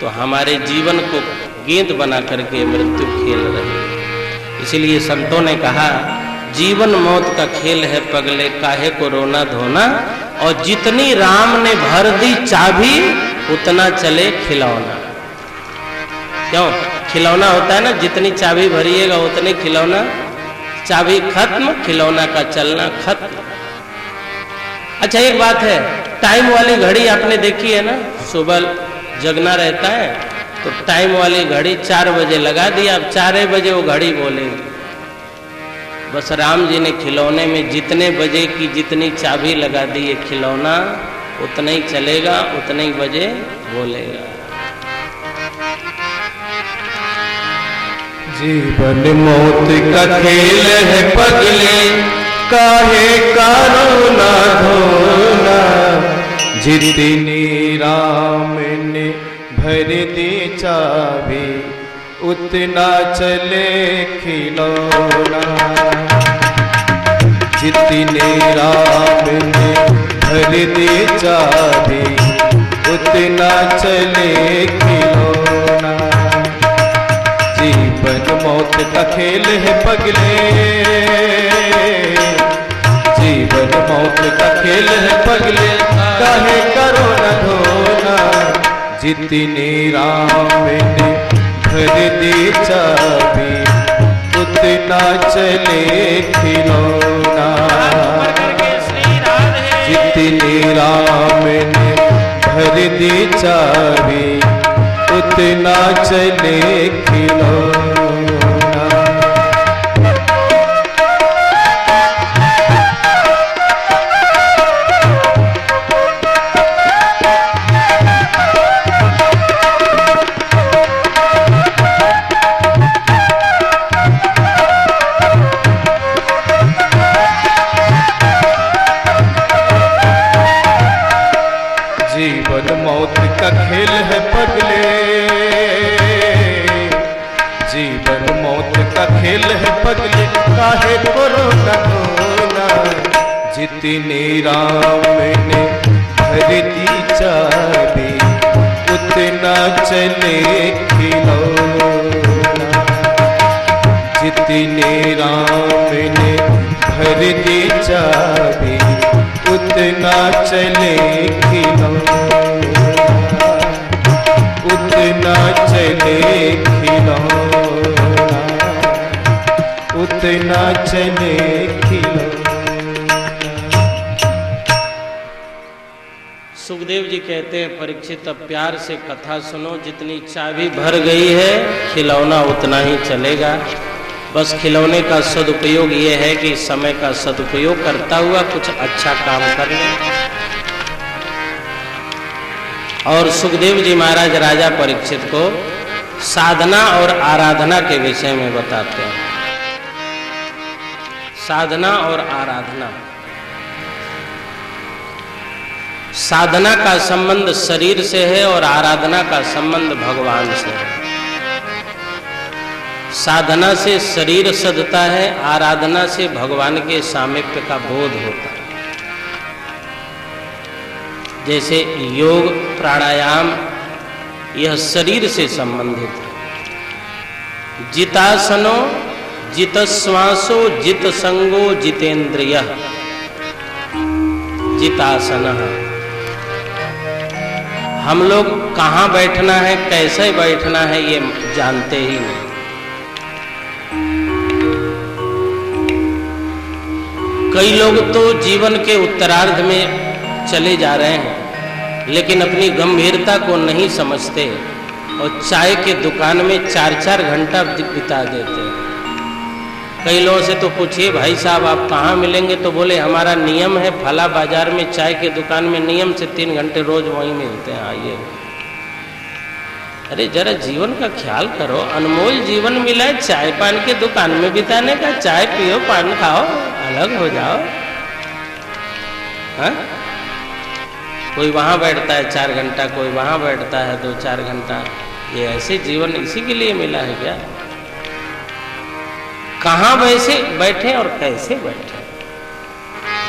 तो हमारे जीवन को गेंद बना करके मृत्यु खेल रही है। इसीलिए संतों ने कहा, जीवन मौत का खेल है पगले, काहे को रोना धोना, और जितनी राम ने भर दी चाबी उतना चले खिलौना। क्यों? खिलौना होता है ना, जितनी चाबी भरिएगा उतने खिलौना, चाबी खत्म, खिलौना का चलना खत्म। अच्छा एक बात है, टाइम वाली घड़ी आपने देखी है ना, सुबह जगना रहता है तो टाइम वाली घड़ी 4 बजे लगा दी, अब 4 बजे वो घड़ी बोलेगी। बस राम जी ने खिलौने में जितने बजे की जितनी चाबी लगा दी, ये खिलौना उतना ही चलेगा, उतने ही बजे बोलेगा। जीवन मौत का खेल है पगले, काहे का रोना धोना, जितनी राम ने भर दी चाबी उतना चले खिलौना, जितनी राम ने भर दे चाबी उतना चले खिलौना। जीवन मौत का खेल है पगले, जीवन मौत का खेल है पगले, काहे करो न धोना। जितनी राम ने भर दी चाबी उतना चले खिलौना। जितनी राम ने भर दी चाबी उतना चले खिलौना। जीवन मौत का खेल है पगले, जीवन मौत का खेल है पगले, काहे करो न धोना। जितनी राम ने भर दी चाबी उतना चले खिलौना। जितनी राम ने भर दी चाबी उतना चले खिलौना, उतना चले खिलौना, उतना चले खिलौना। सुखदेव जी कहते हैं, परीक्षित अब प्यार से कथा सुनो, जितनी चाबी भर गई है खिलौना उतना ही चलेगा। बस खिलौने का सदुपयोग ये है कि समय का सदुपयोग करता हुआ कुछ अच्छा काम कर ले। और सुखदेव जी महाराज राजा परीक्षित को साधना और आराधना के विषय में बताते हैं। साधना और आराधना, साधना का संबंध शरीर से है और आराधना का संबंध भगवान से है। साधना से शरीर सधता है, आराधना से भगवान के सामीप्य का बोध होता है। जैसे योग प्राणायाम यह शरीर से संबंधित है। जितासनो जितश्वासो जित संगो जितेंद्रियः। जितासन, हम लोग कहाँ बैठना है, कैसे बैठना है, ये जानते ही नहीं। कई लोग तो जीवन के उत्तरार्ध में चले जा रहे हैं, लेकिन अपनी गंभीरता को नहीं समझते और चाय के दुकान में 4-4 घंटा बिता देते हैं। कई लोगों से तो पूछिए, भाई साहब आप कहाँ मिलेंगे, तो बोले हमारा नियम है, फला बाजार में चाय के दुकान में नियम से 3 घंटे रोज वहीं मिलते हैं, आइए। अरे जरा जीवन का ख्याल करो, अनमोल जीवन मिला है चाय पान के दुकान में बिताने का। चाय पियो, पान खाओ, अलग हो जाओ। हा? कोई वहां बैठता है 4 घंटा, कोई वहां बैठता है 2-4 घंटा। ये ऐसे जीवन इसी के लिए मिला है क्या? कहाँ वैसे बैठे और कैसे बैठे?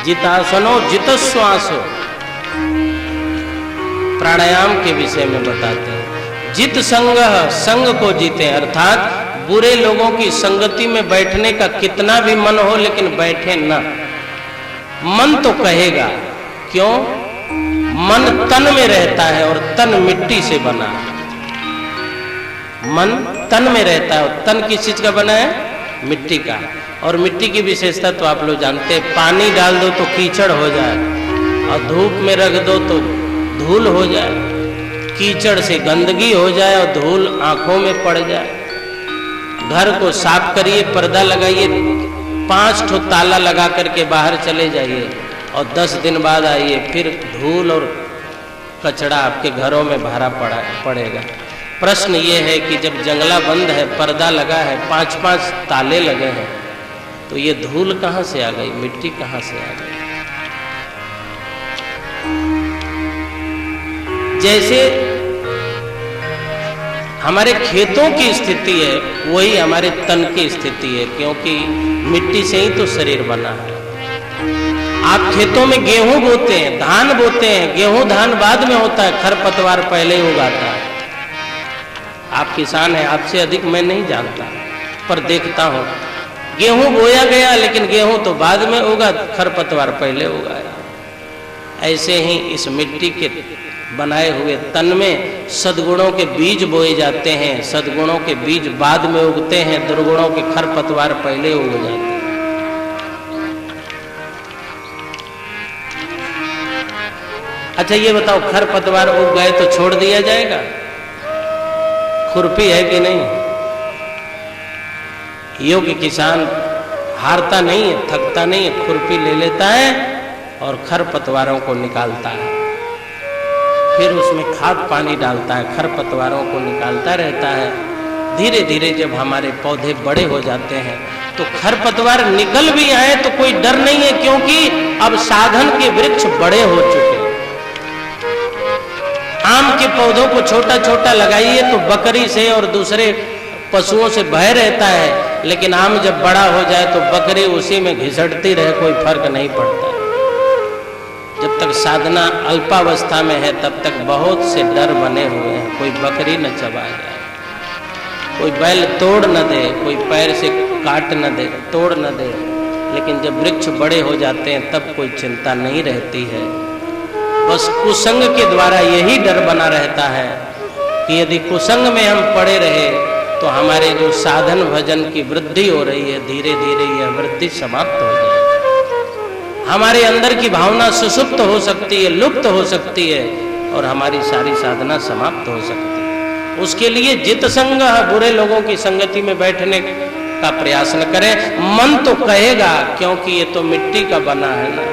जितासनो जितश्वासो, प्राणायाम के विषय में बताते हैं। जित संग, संग को जीते, अर्थात बुरे लोगों की संगति में बैठने का कितना भी मन हो लेकिन बैठे न। मन तो कहेगा, क्यों? मन तन में रहता है और तन मिट्टी से बना है। मन तन में रहता है और तन किस चीज का बना है? मिट्टी का। और मिट्टी की विशेषता तो आप लोग जानते हैं, पानी डाल दो तो कीचड़ हो जाए और धूप में रख दो तो धूल हो जाए। कीचड़ से गंदगी हो जाए और धूल आंखों में पड़ जाए। घर को साफ करिए, पर्दा लगाइए, 5 ठो ताला लगा करके बाहर चले जाइए और 10 दिन बाद आइए, फिर धूल और कचड़ा आपके घरों में भरा पड़ेगा। प्रश्न ये है कि जब जंगला बंद है, पर्दा लगा है, 5-5 ताले लगे हैं, तो ये धूल कहाँ से आ गई, मिट्टी कहाँ से आ गई? जैसे हमारे खेतों की स्थिति है, वही हमारे तन की स्थिति है, क्योंकि मिट्टी से ही तो शरीर बना है। आप खेतों में गेहूं बोते हैं, धान बोते हैं, गेहूं धान बाद में होता है, खरपतवार पहले ही उगाता है। आप किसान हैं, आपसे अधिक मैं नहीं जानता, पर देखता हूं गेहूं बोया गया, लेकिन गेहूं तो बाद में उगा, खरपतवार पहले उगाया। ऐसे ही इस मिट्टी के बनाए हुए तन में सद्गुणों के बीज बोए जाते हैं, सद्गुणों के बीज बाद में उगते हैं, दुर्गुणों के खरपतवार पहले उग जाते हैं। अच्छा ये बताओ, खरपतवार उग गए तो छोड़ दिया जाएगा? खुरपी है कि नहीं? योग्य किसान हारता नहीं है, थकता नहीं है, खुरपी ले लेता है और खरपतवारों को निकालता है, फिर उसमें खाद पानी डालता है, खरपतवारों को निकालता रहता है। धीरे धीरे जब हमारे पौधे बड़े हो जाते हैं तो खरपतवार निकल भी आए तो कोई डर नहीं है, क्योंकि अब साधन के वृक्ष बड़े हो चुके हैं। आम के पौधों को छोटा छोटा लगाइए तो बकरी से और दूसरे पशुओं से भय रहता है, लेकिन आम जब बड़ा हो जाए तो बकरी उसी में घिसटती रहे, कोई फर्क नहीं पड़ता। जब तक साधना अल्पावस्था में है तब तक बहुत से डर बने हुए हैं, कोई बकरी न चबा जाए, कोई बैल तोड़ न दे, कोई पैर से काट न दे, तोड़ न दे। लेकिन जब वृक्ष बड़े हो जाते हैं तब कोई चिंता नहीं रहती है। बस कुसंग के द्वारा यही डर बना रहता है कि यदि कुसंग में हम पड़े रहे तो हमारे जो साधन भजन की वृद्धि हो रही है, धीरे धीरे यह वृद्धि समाप्त हो जाए। हमारे अंदर की भावना सुसुप्त हो सकती है, लुप्त हो सकती है और हमारी सारी साधना समाप्त हो सकती है। उसके लिए जित संग, बुरे लोगों की संगति में बैठने का प्रयास न करें। मन तो कहेगा, क्योंकि ये तो मिट्टी का बना है ना,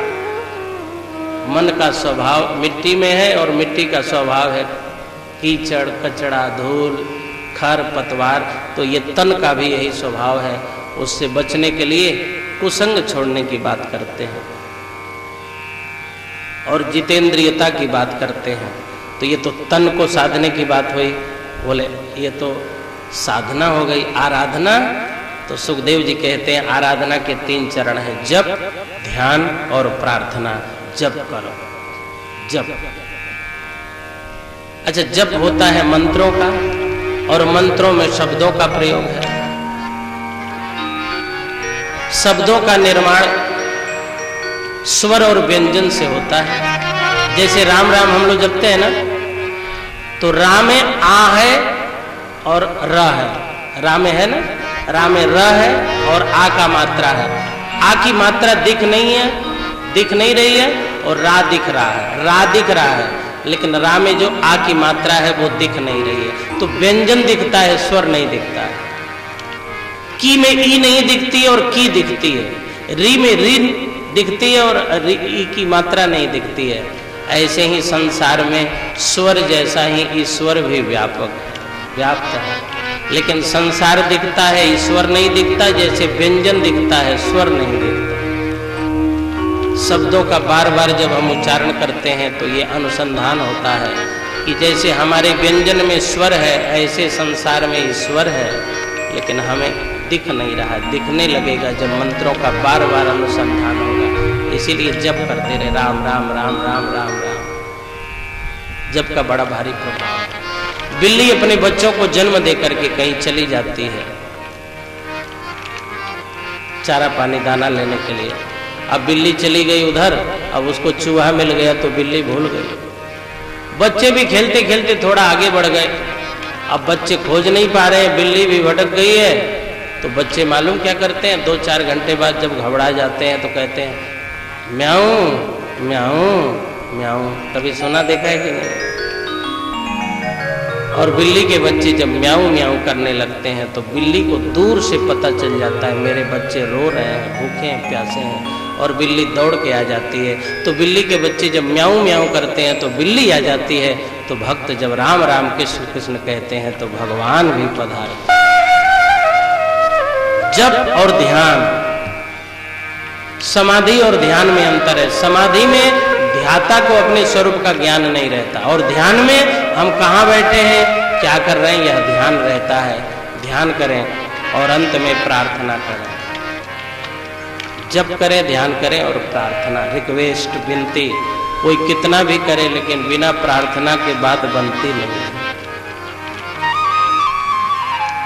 मन का स्वभाव मिट्टी में है और मिट्टी का स्वभाव है कीचड़, कचड़ा, धूल, खर पतवार, तो ये तन का भी यही स्वभाव है। उससे बचने के लिए कुसंग छोड़ने की बात करते हैं और जितेंद्रियता की बात करते हैं। तो ये तो तन को साधने की बात हुई, बोले ये तो साधना हो गई। आराधना तो सुखदेव जी कहते हैं आराधना के 3 चरण हैं, जप, ध्यान और प्रार्थना। जप करो, जप। अच्छा, जप होता है मंत्रों का और मंत्रों में शब्दों का प्रयोग है। शब्दों का निर्माण स्वर और व्यंजन से होता है। जैसे राम राम हम लोग जपते हैं ना, तो रा में आ है और र है, रा में है ना, रा में र है और आ का मात्रा है। आ की मात्रा दिख नहीं रही है और रा दिख रहा है, रा दिख रहा है, लेकिन रा में जो आ की मात्रा है वो दिख नहीं रही है। तो व्यंजन दिखता है, स्वर नहीं दिखता है। की में ई नहीं दिखती है और की दिखती है। री में री दिखती है और ई की मात्रा नहीं दिखती है। ऐसे ही संसार में स्वर जैसा ही ईश्वर भी व्याप्त है, लेकिन संसार दिखता है, ईश्वर नहीं दिखता। जैसे व्यंजन दिखता है, स्वर नहीं दिखता। शब्दों का बार बार जब हम उच्चारण करते हैं तो ये अनुसंधान होता है कि जैसे हमारे व्यंजन में स्वर है, ऐसे संसार में ईश्वर है, लेकिन हमें दिख नहीं रहा। दिखने लगेगा जब मंत्रों का बार बार अनुसंधान होगा। इसीलिए जप करते रहे, राम राम राम राम राम राम। जप का बड़ा भारी प्रभाव है। बिल्ली अपने बच्चों को जन्म दे करके कहीं चली जाती है चारा पानी दाना लेने के लिए। अब बिल्ली चली गई उधर, अब उसको चूहा मिल गया तो बिल्ली भूल गई। बच्चे भी खेलते खेलते थोड़ा आगे बढ़ गए, अब बच्चे खोज नहीं पा रहे हैं, बिल्ली भी भटक गई है। तो बच्चे मालूम क्या करते हैं, 2-4 घंटे बाद जब घबरा जाते हैं तो कहते हैं म्याऊं म्याऊं म्याऊं। कभी सुना देखा है कि नहीं? और बिल्ली के बच्चे जब म्याऊं म्याऊं करने लगते हैं तो बिल्ली को दूर से पता चल जाता है मेरे बच्चे रो रहे हैं, भूखे हैं, प्यासे हैं, और बिल्ली दौड़ के आ जाती है। तो बिल्ली के बच्चे जब म्याऊं म्याऊं करते हैं तो बिल्ली आ जाती है। तो भक्त जब राम राम कृष्ण कृष्ण कहते हैं तो भगवान भी पधारते। जप और ध्यान, समाधि और ध्यान में अंतर है। समाधि में ध्याता को अपने स्वरूप का ज्ञान नहीं रहता, और ध्यान में हम कहाँ बैठे हैं, क्या कर रहे हैं, यह ध्यान रहता है। ध्यान करें और अंत में प्रार्थना करें। जब करें ध्यान करें और प्रार्थना, रिक्वेस्ट, विनती, कोई कितना भी करे लेकिन बिना प्रार्थना के बात बनती नहीं।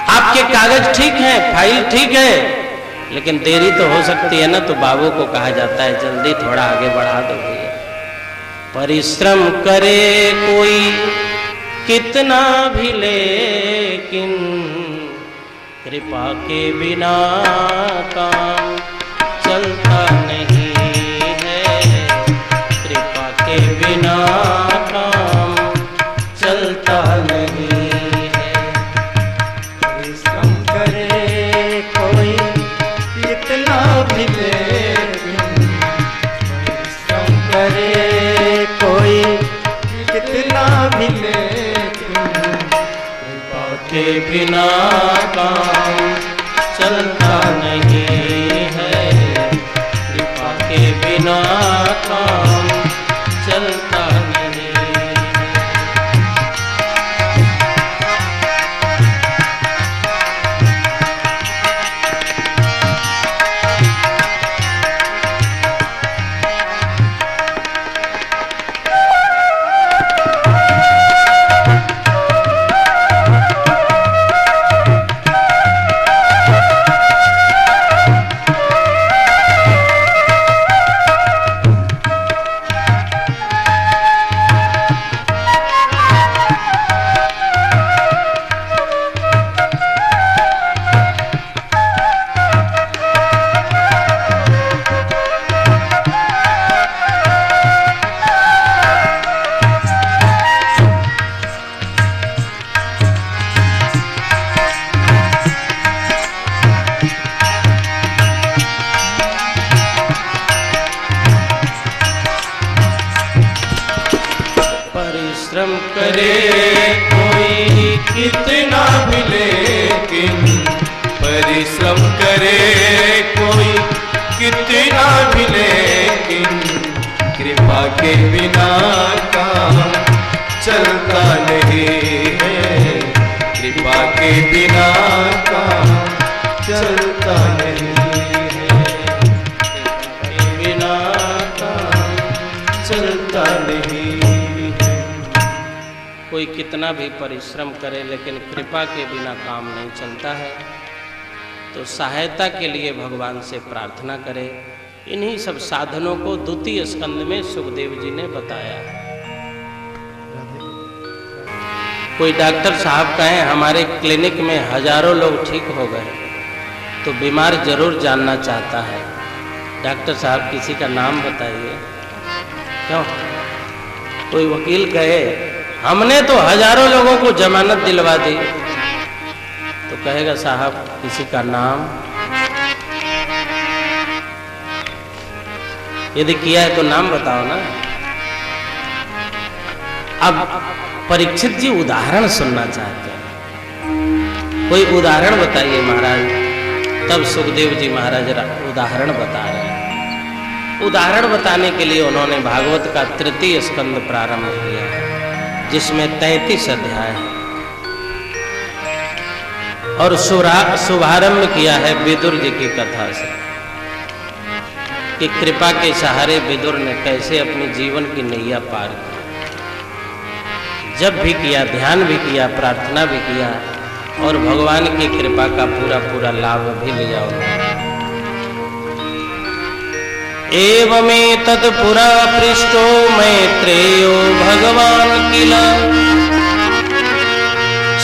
आपके कागज ठीक हैं, फाइल ठीक है, लेकिन देरी तो हो सकती है ना, तो बाबू को कहा जाता है जल्दी थोड़ा आगे बढ़ा दो भैया। परिश्रम करे कोई कितना भी लेकिन कृपा के बिना काम चलता नहीं है, कृपा के बिना काम चलता नहीं है। परिश्रम करे कोई कितना भी लेकिन, परिश्रम करे कोई कितना भी लेकिन, कृपा के बिना काम चलता नहीं है, कृपा के बिना काम चलता नहीं है। परिश्रम करे कोई कितना भी लेकिन, परिश्रम करे कोई कितना भी लेकिन, कृपा के बिना काम चलता नहीं है, कृपा के बिना काम चलता नहीं है, कृपा के बिना काम चलता नहीं है। कोई कितना भी परिश्रम करे लेकिन कृपा के बिना काम नहीं चलता है। तो सहायता के लिए भगवान से प्रार्थना करें। इन्हीं सब साधनों को द्वितीय स्कंद में सुखदेव जी ने बताया है। कोई डॉक्टर साहब कहें हमारे क्लिनिक में हजारों लोग ठीक हो गए, तो बीमार जरूर जानना चाहता है, डॉक्टर साहब किसी का नाम बताइए। क्यों? कोई वकील कहे हमने तो हजारों लोगों को जमानत दिलवा दी, तो कहेगा साहब किसी का नाम, यदि किया है तो नाम बताओ ना। अब परीक्षित जी उदाहरण सुनना चाहते हैं, कोई उदाहरण बताइए महाराज। तब सुखदेव जी महाराज उदाहरण बता रहे हैं। उदाहरण बताने के लिए उन्होंने भागवत का तृतीय स्कंद प्रारंभ किया, जिसमें 33 अध्याय है, और शुभारंभ किया है विदुर जी की कथा से, कि कृपा के सहारे विदुर ने कैसे अपने जीवन की नैया पार की। जब भी किया, ध्यान भी किया, प्रार्थना भी किया, और भगवान की कृपा का पूरा पूरा लाभ भी लिया उन्होंने। एवमेतत् पुरा पृष्टो मैत्रेयो भगवान किल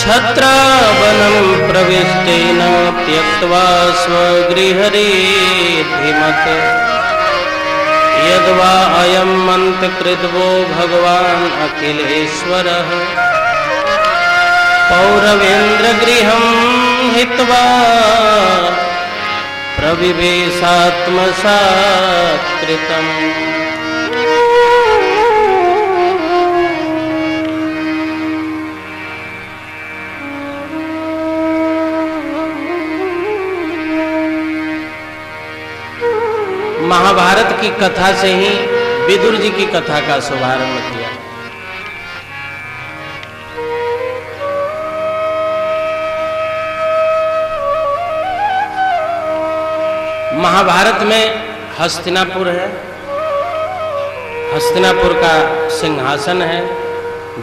छत्रावनं प्रविष्टेन त्यक्त्वा स्वगृहरेधिमत् यद्वा अयं मन्त्रकृद्वो भगवान् अखिलेश्वरः पौरवेन्द्रगृहं हित्वा प्रविवेशात्मसात्कृतम्। महाभारत की कथा से ही विदुर जी की कथा का शुभारंभ किया। महाभारत में हस्तिनापुर है, हस्तिनापुर का सिंहासन है,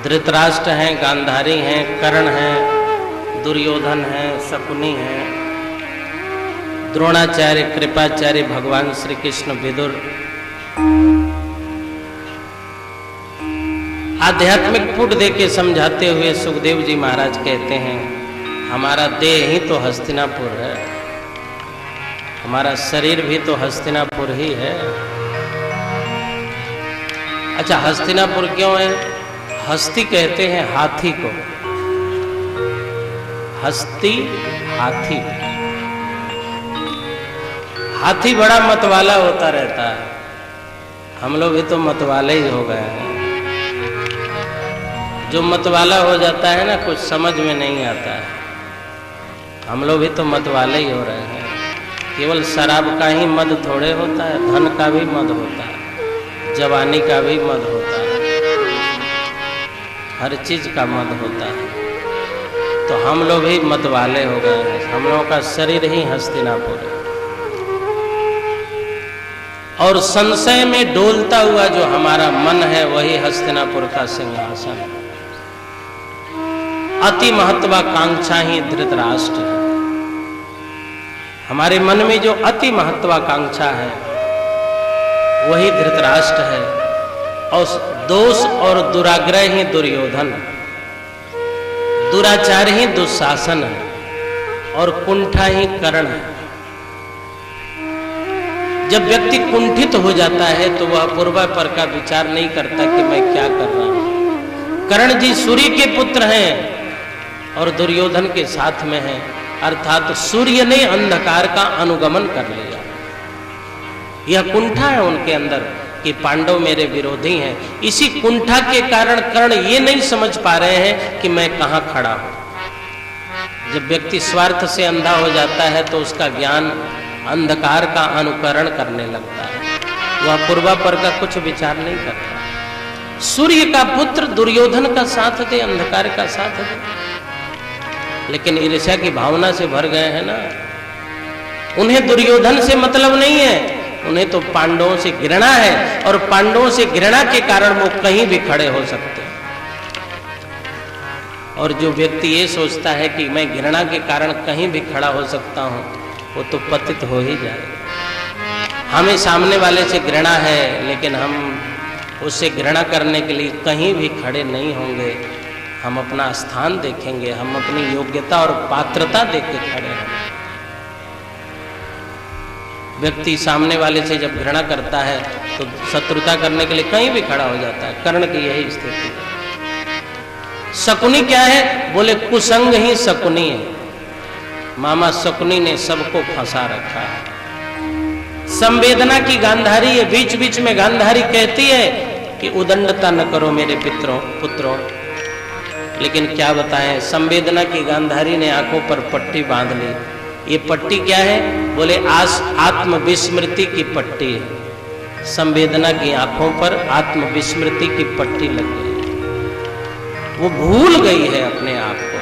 धृतराष्ट्र हैं, गांधारी हैं, कर्ण हैं, दुर्योधन हैं, शकुनी हैं, द्रोणाचार्य, कृपाचार्य, भगवान श्री कृष्ण, विदुर। आध्यात्मिक पुट देके समझाते हुए सुखदेव जी महाराज कहते हैं, हमारा देह ही तो हस्तिनापुर है, हमारा शरीर भी तो हस्तिनापुर ही है। अच्छा, हस्तिनापुर क्यों है? हस्ती कहते हैं हाथी को, हस्ती हाथी। हाथी बड़ा मतवाला होता रहता है, हम लोग भी तो मतवाले ही हो गए हैं। जो मतवाला हो जाता है ना, कुछ समझ में नहीं आता है। हम लोग भी तो मतवाले ही हो रहे हैं। केवल शराब का ही मद थोड़े होता है, धन का भी मद होता है, जवानी का भी मद होता है, हर चीज का मद होता है। तो हम लोग ही मतवाले हो गए हैं, हम लोगों का शरीर ही हस्तिनापुर है। और संशय में डोलता हुआ जो हमारा मन है, वही हस्तिनापुर का सिंहासन है। अति महत्वाकांक्षा ही धृतराष्ट्र है। हमारे मन में जो अति महत्वाकांक्षा है, वही धृतराष्ट्र है। और दोष और दुराग्रह ही दुर्योधन, दुराचार ही दुशासन है, और कुंठा ही कर्ण है। जब व्यक्ति कुंठित हो जाता है तो वह पूर्वापर का विचार नहीं करता कि मैं क्या कर रहा हूं। कर्ण जी सूर्य के पुत्र हैं और दुर्योधन के साथ में हैं, अर्थात सूर्य ने अंधकार का अनुगमन कर लिया। यह कुंठा है उनके अंदर कि पांडव मेरे विरोधी हैं। इसी कुंठा के कारण कर्ण ये नहीं समझ पा रहे हैं कि मैं कहां खड़ा हूं। जब व्यक्ति स्वार्थ से अंधा हो जाता है तो उसका ज्ञान अंधकार का अनुकरण करने लगता है, वह पूर्वापर का कुछ विचार नहीं करता। सूर्य का पुत्र दुर्योधन का साथ दे, अंधकार का साथ दे, लेकिन ईर्ष्या की भावना से भर गए हैं ना। उन्हें दुर्योधन से मतलब नहीं है, उन्हें तो पांडवों से घृणा है, और पांडवों से घृणा के कारण वो कहीं भी खड़े हो सकते हैं। और जो व्यक्ति ये सोचता है कि मैं घृणा के कारण कहीं भी खड़ा हो सकता हूं, वो तो पतित हो ही जाएगा। हमें सामने वाले से घृणा है, लेकिन हम उससे घृणा करने के लिए कहीं भी खड़े नहीं होंगे। हम अपना स्थान देखेंगे, हम अपनी योग्यता और पात्रता देख के खड़े होंगे। व्यक्ति सामने वाले से जब घृणा करता है तो शत्रुता करने के लिए कहीं भी खड़ा हो जाता है। कर्ण की यही स्थिति है। शकुनी क्या है? बोले कुसंग ही शकुनी है। मामा शकुनी ने सबको फंसा रखा है। संवेदना की गांधारी है, बीच बीच में गांधारी कहती है कि उदंडता न करो मेरे पुत्रों, लेकिन क्या बताएं, संवेदना की गांधारी ने आंखों पर पट्टी बांध ली। ये पट्टी क्या है? बोले आत्मविस्मृति की पट्टी है। संवेदना की आंखों पर आत्मविस्मृति की पट्टी लग गई, वो भूल गई है अपने आप को।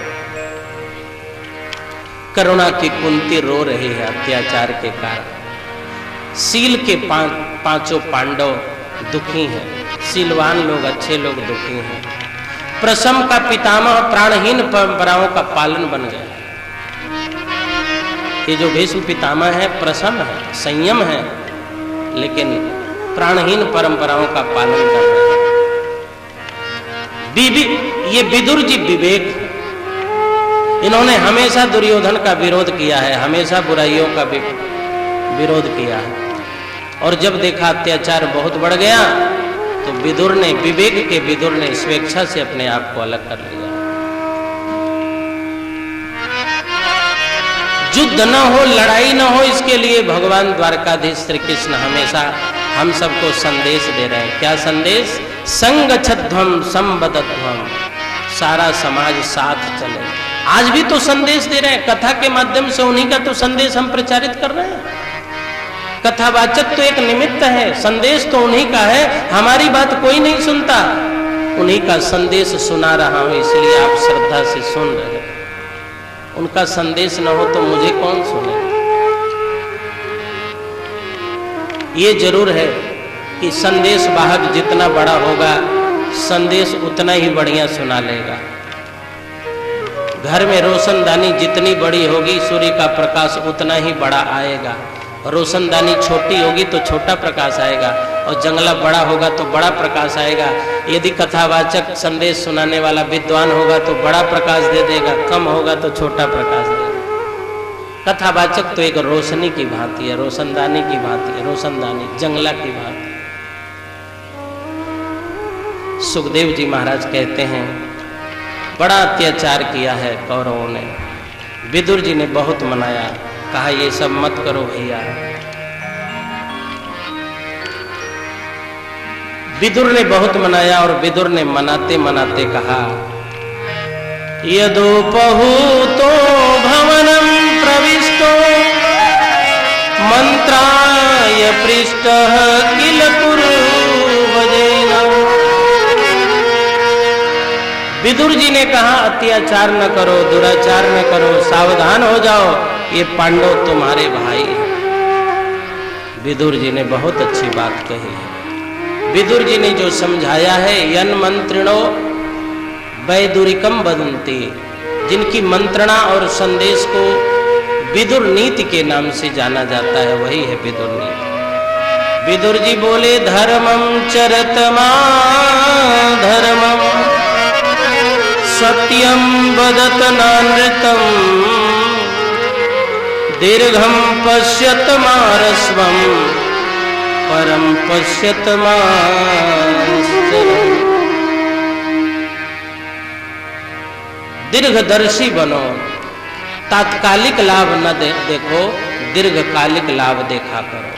करुणा की कुंती रो रही है अत्याचार के कारण। सील के पांचों पांडव दुखी हैं, सीलवान लोग, अच्छे लोग दुखी हैं। प्रसम का पितामह प्राणहीन परंपराओं का पालन बन गया। ये जो भीष्म पितामह है प्रसम है, संयम है, लेकिन प्राणहीन परंपराओं का पालन कर रहे हैं। ये विदुर जी विवेक, इन्होंने हमेशा दुर्योधन का विरोध किया है, हमेशा बुराइयों का विरोध किया है। और जब देखा अत्याचार बहुत बढ़ गया तो विदुर ने, विवेक के विदुर ने स्वेच्छा से अपने आप को अलग कर लिया। युद्ध न हो, लड़ाई न हो, इसके लिए भगवान द्वारकाधीश श्री कृष्ण हमेशा हम सबको संदेश दे रहे हैं। क्या संदेश? संगच्छध्वम संबद्धध्वम, सारा समाज साथ चले। आज भी तो संदेश दे रहे हैं, कथा के माध्यम से उन्हीं का तो संदेश हम प्रचारित कर रहे हैं। कथावाचक तो एक निमित्त है, संदेश तो उन्हीं का है। हमारी बात कोई नहीं सुनता, उन्हीं का संदेश सुना रहा हूं, इसलिए आप श्रद्धा से सुन रहे हैं। उनका संदेश न हो तो मुझे कौन सुने? ये जरूर है कि संदेश वाहक जितना बड़ा होगा संदेश उतना ही बढ़िया सुना लेगा। घर में रोशनदानी जितनी बड़ी होगी सूर्य का प्रकाश उतना ही बड़ा आएगा। रोशनदानी छोटी होगी तो छोटा प्रकाश आएगा और जंगला बड़ा होगा तो बड़ा प्रकाश आएगा। यदि कथावाचक संदेश सुनाने वाला विद्वान होगा तो बड़ा प्रकाश दे देगा, कम होगा तो छोटा प्रकाश देगा। कथावाचक तो एक रोशनी की भांति है, रोशनदानी की भांति है, रोशनदानी जंगला की भांति। सुखदेव जी महाराज कहते हैं बड़ा अत्याचार किया है कौरवों ने। विदुर जी ने बहुत मनाया, कहा ये सब मत करो भैया। विदुर ने बहुत मनाया और विदुर ने मनाते मनाते कहा यदोपहूतो भवनं प्रविष्टो मंत्राय पृष्टः किल पूर्वजेन। विदुर जी ने कहा अत्याचार न करो, दुराचार न करो, सावधान हो जाओ, ये पांडव तुम्हारे भाई हैं। विदुर जी ने बहुत अच्छी बात कही है। विदुर जी ने जो समझाया है यन मंत्रिणो वैदुरिकम वदन्ति, जिनकी मंत्रणा और संदेश को विदुर नीति के नाम से जाना जाता है वही है विदुर नीति। विदुर जी बोले धर्मं चरतमा धर्मं सत्यं वदत नानृतं दीर्घं पश्यत मारस्वं परम पश्यत मास्तरम्। दीर्घदर्शी बनो, तात्कालिक लाभ न देखो, दीर्घकालिक लाभ देखा करो।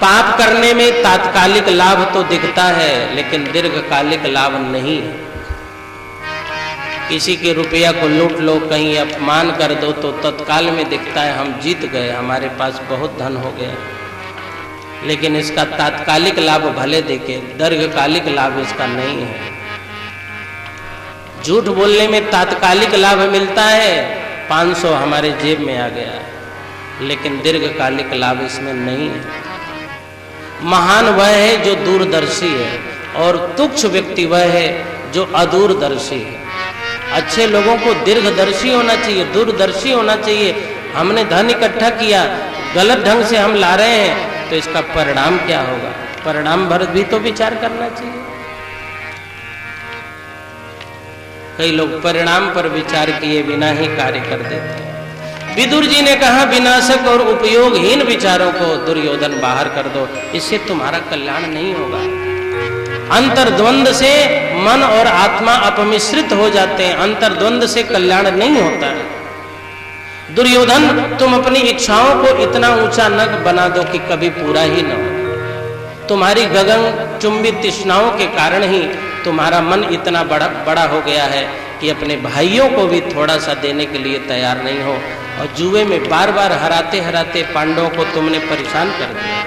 पाप करने में तात्कालिक लाभ तो दिखता है लेकिन दीर्घकालिक लाभ नहीं है। किसी के रुपया को लूट लो, कहीं अपमान कर दो तो तत्काल में दिखता है हम जीत गए, हमारे पास बहुत धन हो गया, लेकिन इसका तात्कालिक लाभ भले देखे, दीर्घकालिक लाभ इसका नहीं है। झूठ बोलने में तात्कालिक लाभ मिलता है, 500 हमारे जेब में आ गया, लेकिन दीर्घकालिक लाभ इसमें नहीं है। महान वह है जो दूरदर्शी है और तुच्छ व्यक्ति वह है जो अदूरदर्शी है। अच्छे लोगों को दीर्घदर्शी होना चाहिए, दूरदर्शी होना चाहिए। हमने धन इकट्ठा किया, गलत ढंग से हम ला रहे हैं तो इसका परिणाम क्या होगा, परिणाम भर भी तो विचार करना चाहिए। कई लोग परिणाम पर विचार किए बिना ही कार्य कर देते हैं। विदुर जी ने कहा विनाशक और उपयोगहीन विचारों को दुर्योधन बाहर कर दो, इससे तुम्हारा कल्याण नहीं होगा। अंतर्द्वंद से मन और आत्मा अपमिश्रित हो जाते हैं, अंतर्द्वंद से कल्याण नहीं होता है। दुर्योधन तुम अपनी इच्छाओं को इतना ऊंचा न बना दो कि कभी पूरा ही न हो। तुम्हारी गगन चुंबी तृष्णाओं के कारण ही तुम्हारा मन इतना बड़ा हो गया है कि अपने भाइयों को भी थोड़ा सा देने के लिए तैयार नहीं हो, और जुए में बार बार हराते हराते पांडवों को तुमने परेशान कर दिया।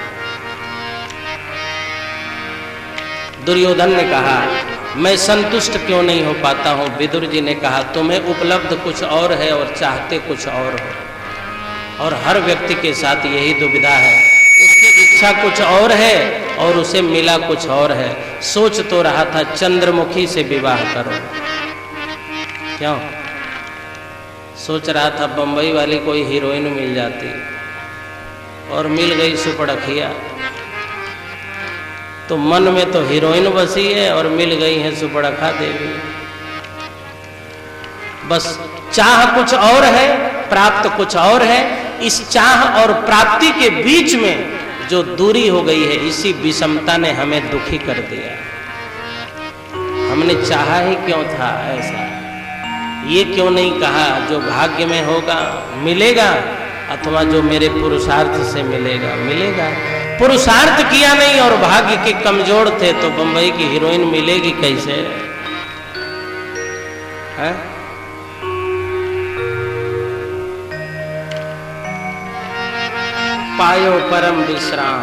दुर्योधन ने कहा मैं संतुष्ट क्यों नहीं हो पाता हूं। विदुर जी ने कहा तुम्हें उपलब्ध कुछ और है और चाहते कुछ और हो, और हर व्यक्ति के साथ यही दुविधा है, उसकी इच्छा कुछ और है और उसे मिला कुछ और है। सोच तो रहा था चंद्रमुखी से विवाह करो, क्यों सोच रहा था बंबई वाली कोई हीरोइन मिल जाती, और मिल गई सुपड़खिया, तो मन में तो हीरोइन बसी है और मिल गई है सुपड़खा देवी। बस चाह कुछ और है, प्राप्त कुछ और है। इस चाह और प्राप्ति के बीच में जो दूरी हो गई है, इसी विषमता ने हमें दुखी कर दिया। हमने चाहा ही क्यों था ऐसा, ये क्यों नहीं कहा जो भाग्य में होगा मिलेगा, अथवा जो मेरे पुरुषार्थ से मिलेगा मिलेगा। पुरुषार्थ किया नहीं और भाग्य के कमजोर थे तो बंबई की हीरोइन मिलेगी कैसे है? पायो परम विश्राम।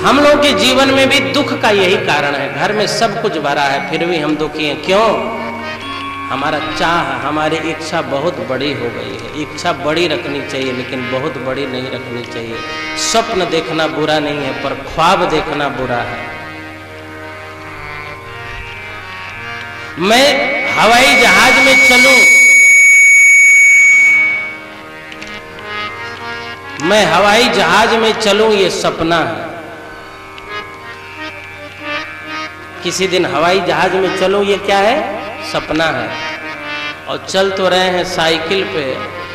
हम लोग के जीवन में भी दुख का यही कारण है। घर में सब कुछ भरा है फिर भी हम दुखी हैं, क्यों? हमारा चाह, हमारी इच्छा बहुत बड़ी हो गई है। इच्छा बड़ी रखनी चाहिए लेकिन बहुत बड़ी नहीं रखनी चाहिए। स्वप्न देखना बुरा नहीं है पर ख्वाब देखना बुरा है। मैं हवाई जहाज में चलूं, मैं हवाई जहाज में चलूं ये सपना है। किसी दिन हवाई जहाज में चलूं ये क्या है? सपना है। और चल तो रहे हैं साइकिल पे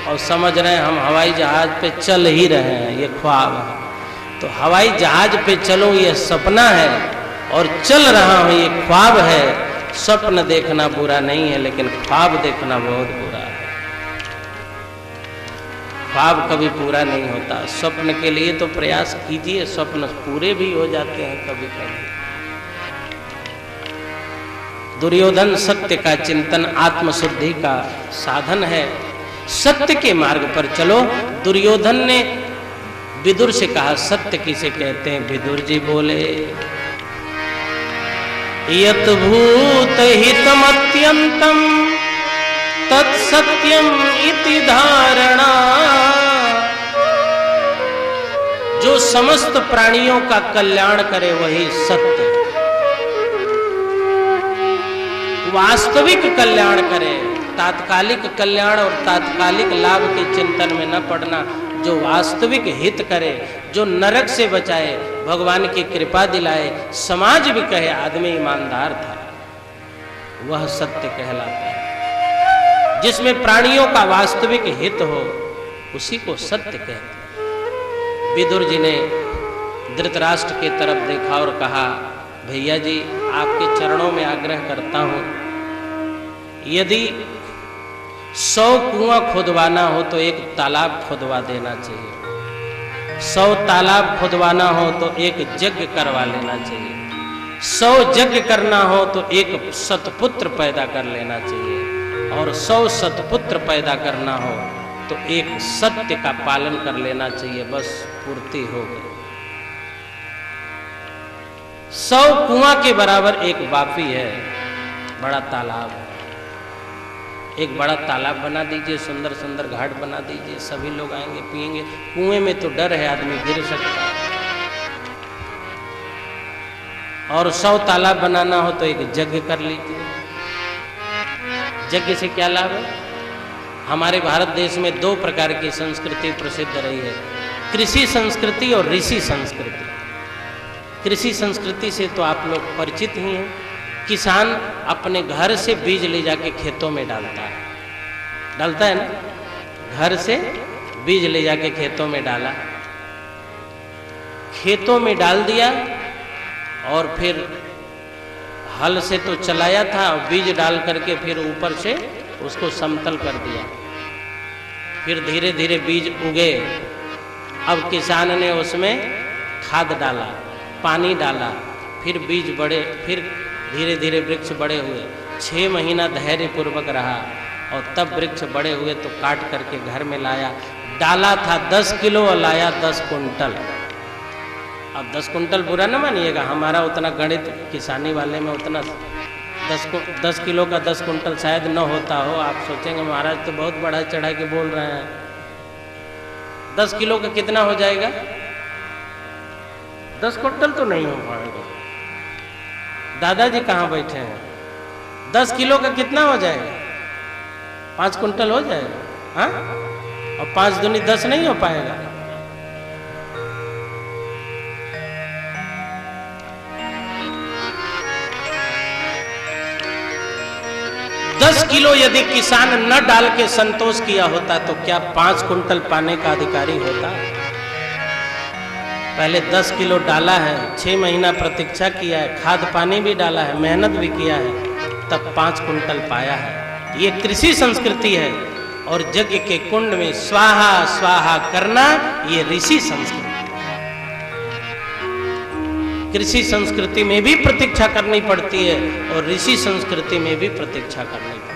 और समझ रहे हैं हम हवाई जहाज पे चल ही रहे हैं, ये ख्वाब है। तो हवाई जहाज पे चलूं ये सपना है और चल रहा हूं ये ख्वाब है। स्वप्न देखना बुरा नहीं है लेकिन ख्वाब देखना बहुत बुरा है। ख्वाब कभी पूरा नहीं होता। स्वप्न के लिए तो प्रयास कीजिए, स्वप्न पूरे भी हो जाते हैं कभी कभी। दुर्योधन सत्य का चिंतन आत्मशुद्धि का साधन है। सत्य के मार्ग पर चलो। दुर्योधन ने विदुर से कहा, सत्य किसे कहते हैं? विदुर जी बोले, यत भूत हितमत्यंतम तत्सत्यम इति धारणा। जो समस्त प्राणियों का कल्याण करे वही सत्य, वास्तविक कल्याण करे। तात्कालिक कल्याण और तात्कालिक लाभ के चिंतन में न पड़ना। जो वास्तविक हित करे, जो नरक से बचाए, भगवान की कृपा दिलाए, समाज भी कहे आदमी ईमानदार था, वह सत्य कहलाता है। जिसमें प्राणियों का वास्तविक हित हो उसी को सत्य कहते हैं। विदुर जी ने धृतराष्ट्र की तरफ देखा और कहा, भैया जी आपके चरणों में आग्रह करता हूं, यदि 100 कुआं खुदवाना हो तो एक तालाब खुदवा देना चाहिए। 100 तालाब खुदवाना हो तो एक यज्ञ करवा लेना चाहिए। 100 यज्ञ करना हो तो एक सतपुत्र पैदा कर लेना चाहिए। और 100 सतपुत्र पैदा करना हो तो एक सत्य का पालन कर लेना चाहिए। बस पूर्ति हो गई। 100 कुआं के बराबर एक वापी है, बड़ा तालाब है। एक बड़ा तालाब बना दीजिए, सुंदर सुंदर घाट बना दीजिए, सभी लोग आएंगे पिएंगे। कुएं में तो डर है, आदमी गिर सकता है। और 100 तालाब बनाना हो तो एक यज्ञ कर लीजिए। यज्ञ से क्या लाभ है? हमारे भारत देश में 2 प्रकार की संस्कृति प्रसिद्ध रही है, कृषि संस्कृति और ऋषि संस्कृति। कृषि संस्कृति से तो आप लोग परिचित ही हैं। किसान अपने घर से बीज ले जाके खेतों में डालता है ना। घर से बीज ले जाके खेतों में डाला, खेतों में डाल दिया और फिर हल से तो चलाया था, बीज डाल करके फिर ऊपर से उसको समतल कर दिया। फिर धीरे धीरे बीज उगे। अब किसान ने उसमें खाद डाला, पानी डाला, फिर बीज बढ़े, फिर धीरे धीरे वृक्ष बड़े हुए। 6 महीना धैर्य पूर्वक रहा और तब वृक्ष बड़े हुए तो काट करके घर में लाया। डाला था 10 किलो और लाया 10 कुंटल। अब 10 कुंटल बुरा न मानिएगा, हमारा उतना गणित किसानी वाले में उतना 10 किलो का 10 कुंटल शायद न होता हो। आप सोचेंगे महाराज तो बहुत बढ़ा चढ़ा के बोल रहे हैं। 10 किलो का कितना हो जाएगा? 10 कुंटल तो नहीं हो पाएगा। दादाजी कहाँ बैठे हैं? 10 किलो का कितना हो जाएगा? 5 कुंटल हो जाएगा। हाँ, और 5 दूनी 10 नहीं हो पाएगा। दस किलो यदि किसान न डाल के संतोष किया होता तो क्या 5 कुंटल पाने का अधिकारी होता? पहले 10 किलो डाला है, 6 महीना प्रतीक्षा किया है, खाद पानी भी डाला है, मेहनत भी किया है, तब 5 कुंटल पाया है। ये कृषि संस्कृति है। और यज्ञ के कुंड में स्वाहा स्वाहा करना ये ऋषि संस्कृति। कृषि संस्कृति में भी प्रतीक्षा करनी पड़ती है और ऋषि संस्कृति में भी प्रतीक्षा करनी पड़ती है।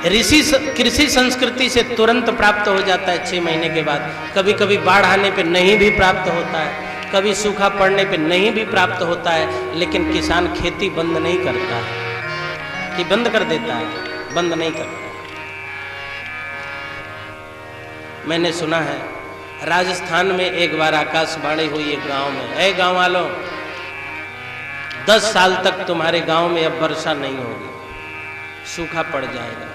कृषि संस्कृति से तुरंत प्राप्त हो जाता है 6 महीने के बाद। कभी कभी बाढ़ आने पे नहीं भी प्राप्त होता है, कभी सूखा पड़ने पे नहीं भी प्राप्त होता है, लेकिन किसान खेती बंद नहीं करता है। कि बंद कर देता है? बंद नहीं करता। मैंने सुना है राजस्थान में एक बार आकाशवाणी हुई एक गांव में, ऐ गांव वालों, 10 साल तक तुम्हारे गांव में अब वर्षा नहीं होगी, सूखा पड़ जाएगा।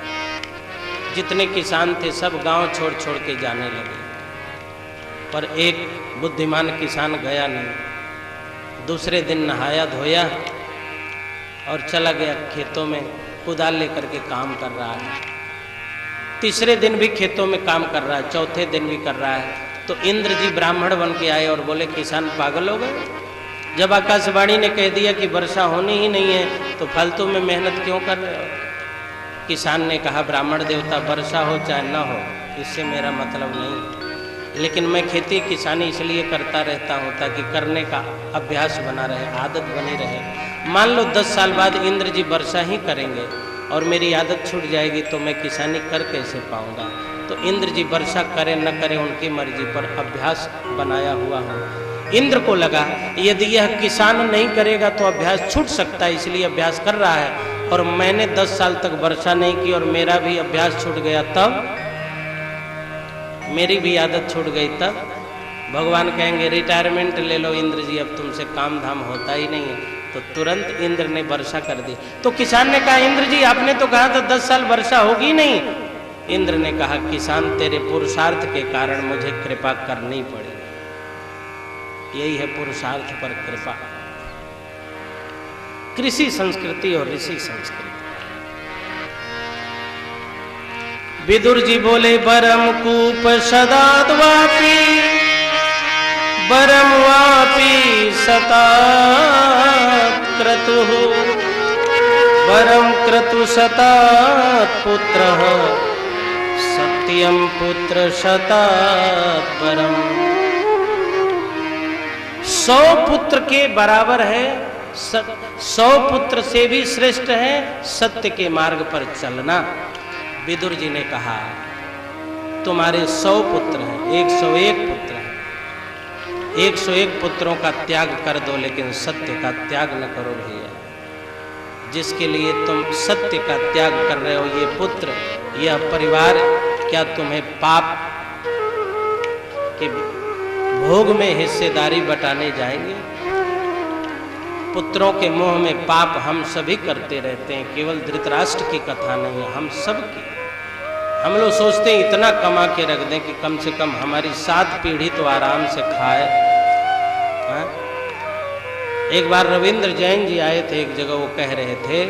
जितने किसान थे सब गांव छोड़ छोड़ के जाने लगे, पर एक बुद्धिमान किसान गया नहीं। दूसरे दिन नहाया धोया और चला गया खेतों में, कुदाल लेकर के काम कर रहा है। तीसरे दिन भी खेतों में काम कर रहा है, चौथे दिन भी कर रहा है। तो इंद्र जी ब्राह्मण बन के आए और बोले, किसान पागल हो गए? जब आकाशवाणी ने कह दिया कि वर्षा होनी ही नहीं है तो फालतू में मेहनत क्यों कर रहे हो? किसान ने कहा, ब्राह्मण देवता, वर्षा हो चाहे ना हो इससे मेरा मतलब नहीं, लेकिन मैं खेती किसानी इसलिए करता रहता हूँ ताकि करने का अभ्यास बना रहे, आदत बनी रहे। मान लो 10 साल बाद इंद्र जी वर्षा ही करेंगे और मेरी आदत छूट जाएगी तो मैं किसानी कर कैसे पाऊंगा? तो इंद्र जी वर्षा करें न करें उनकी मर्जी, पर अभ्यास बनाया हुआ हो। इंद्र को लगा यदि यह किसान नहीं करेगा तो अभ्यास छूट सकता है, इसलिए अभ्यास कर रहा है। और मैंने 10 साल तक वर्षा नहीं की और मेरा भी अभ्यास छूट गया, तब मेरी भी आदत छूट गई, तब भगवान कहेंगे रिटायरमेंट ले लो इंद्र जी, अब तुमसे काम धाम होता ही नहीं है। तो तुरंत इंद्र ने वर्षा कर दी। तो किसान ने कहा, इंद्र जी आपने तो कहा था 10 साल वर्षा होगी नहीं। इंद्र ने कहा, किसान तेरे पुरुषार्थ के कारण मुझे कृपा करनी पड़ेगी, यही है पुरुषार्थ पर कृपा। कृषि संस्कृति और ऋषि संस्कृति। विदुर जी बोले, बरम कूप सदा द्वापी, बरम वापी सता क्रतुः, बरम क्रतु सता पुत्रः, सत्यम पुत्र सता परम। 100 पुत्र के बराबर है, 100 पुत्र से भी श्रेष्ठ है सत्य के मार्ग पर चलना। विदुर जी ने कहा, तुम्हारे 100 पुत्र हैं, 101 पुत्र हैं, 101 पुत्रों का त्याग कर दो, लेकिन सत्य का त्याग न करो भैया। जिसके लिए तुम सत्य का त्याग कर रहे हो, ये पुत्र, यह परिवार, क्या तुम्हें पाप के भोग में हिस्सेदारी बटाने जाएंगे? पुत्रों के मोह में पाप हम सभी करते रहते हैं, केवल धृतराष्ट्र की कथा नहीं है, हम सब की। हम लोग सोचते हैं इतना कमा के रख दें कि कम से कम हमारी 7 पीढ़ी तो आराम से खाए। हाँ? एक बार रविंद्र जैन जी आए थे एक जगह, वो कह रहे थे,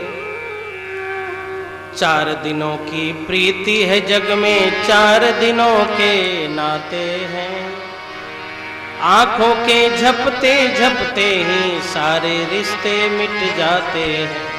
4 दिनों की प्रीति है जग में, 4 दिनों के नाते हैं, आंखों के झपते झपते ही सारे रिश्ते मिट जाते हैं।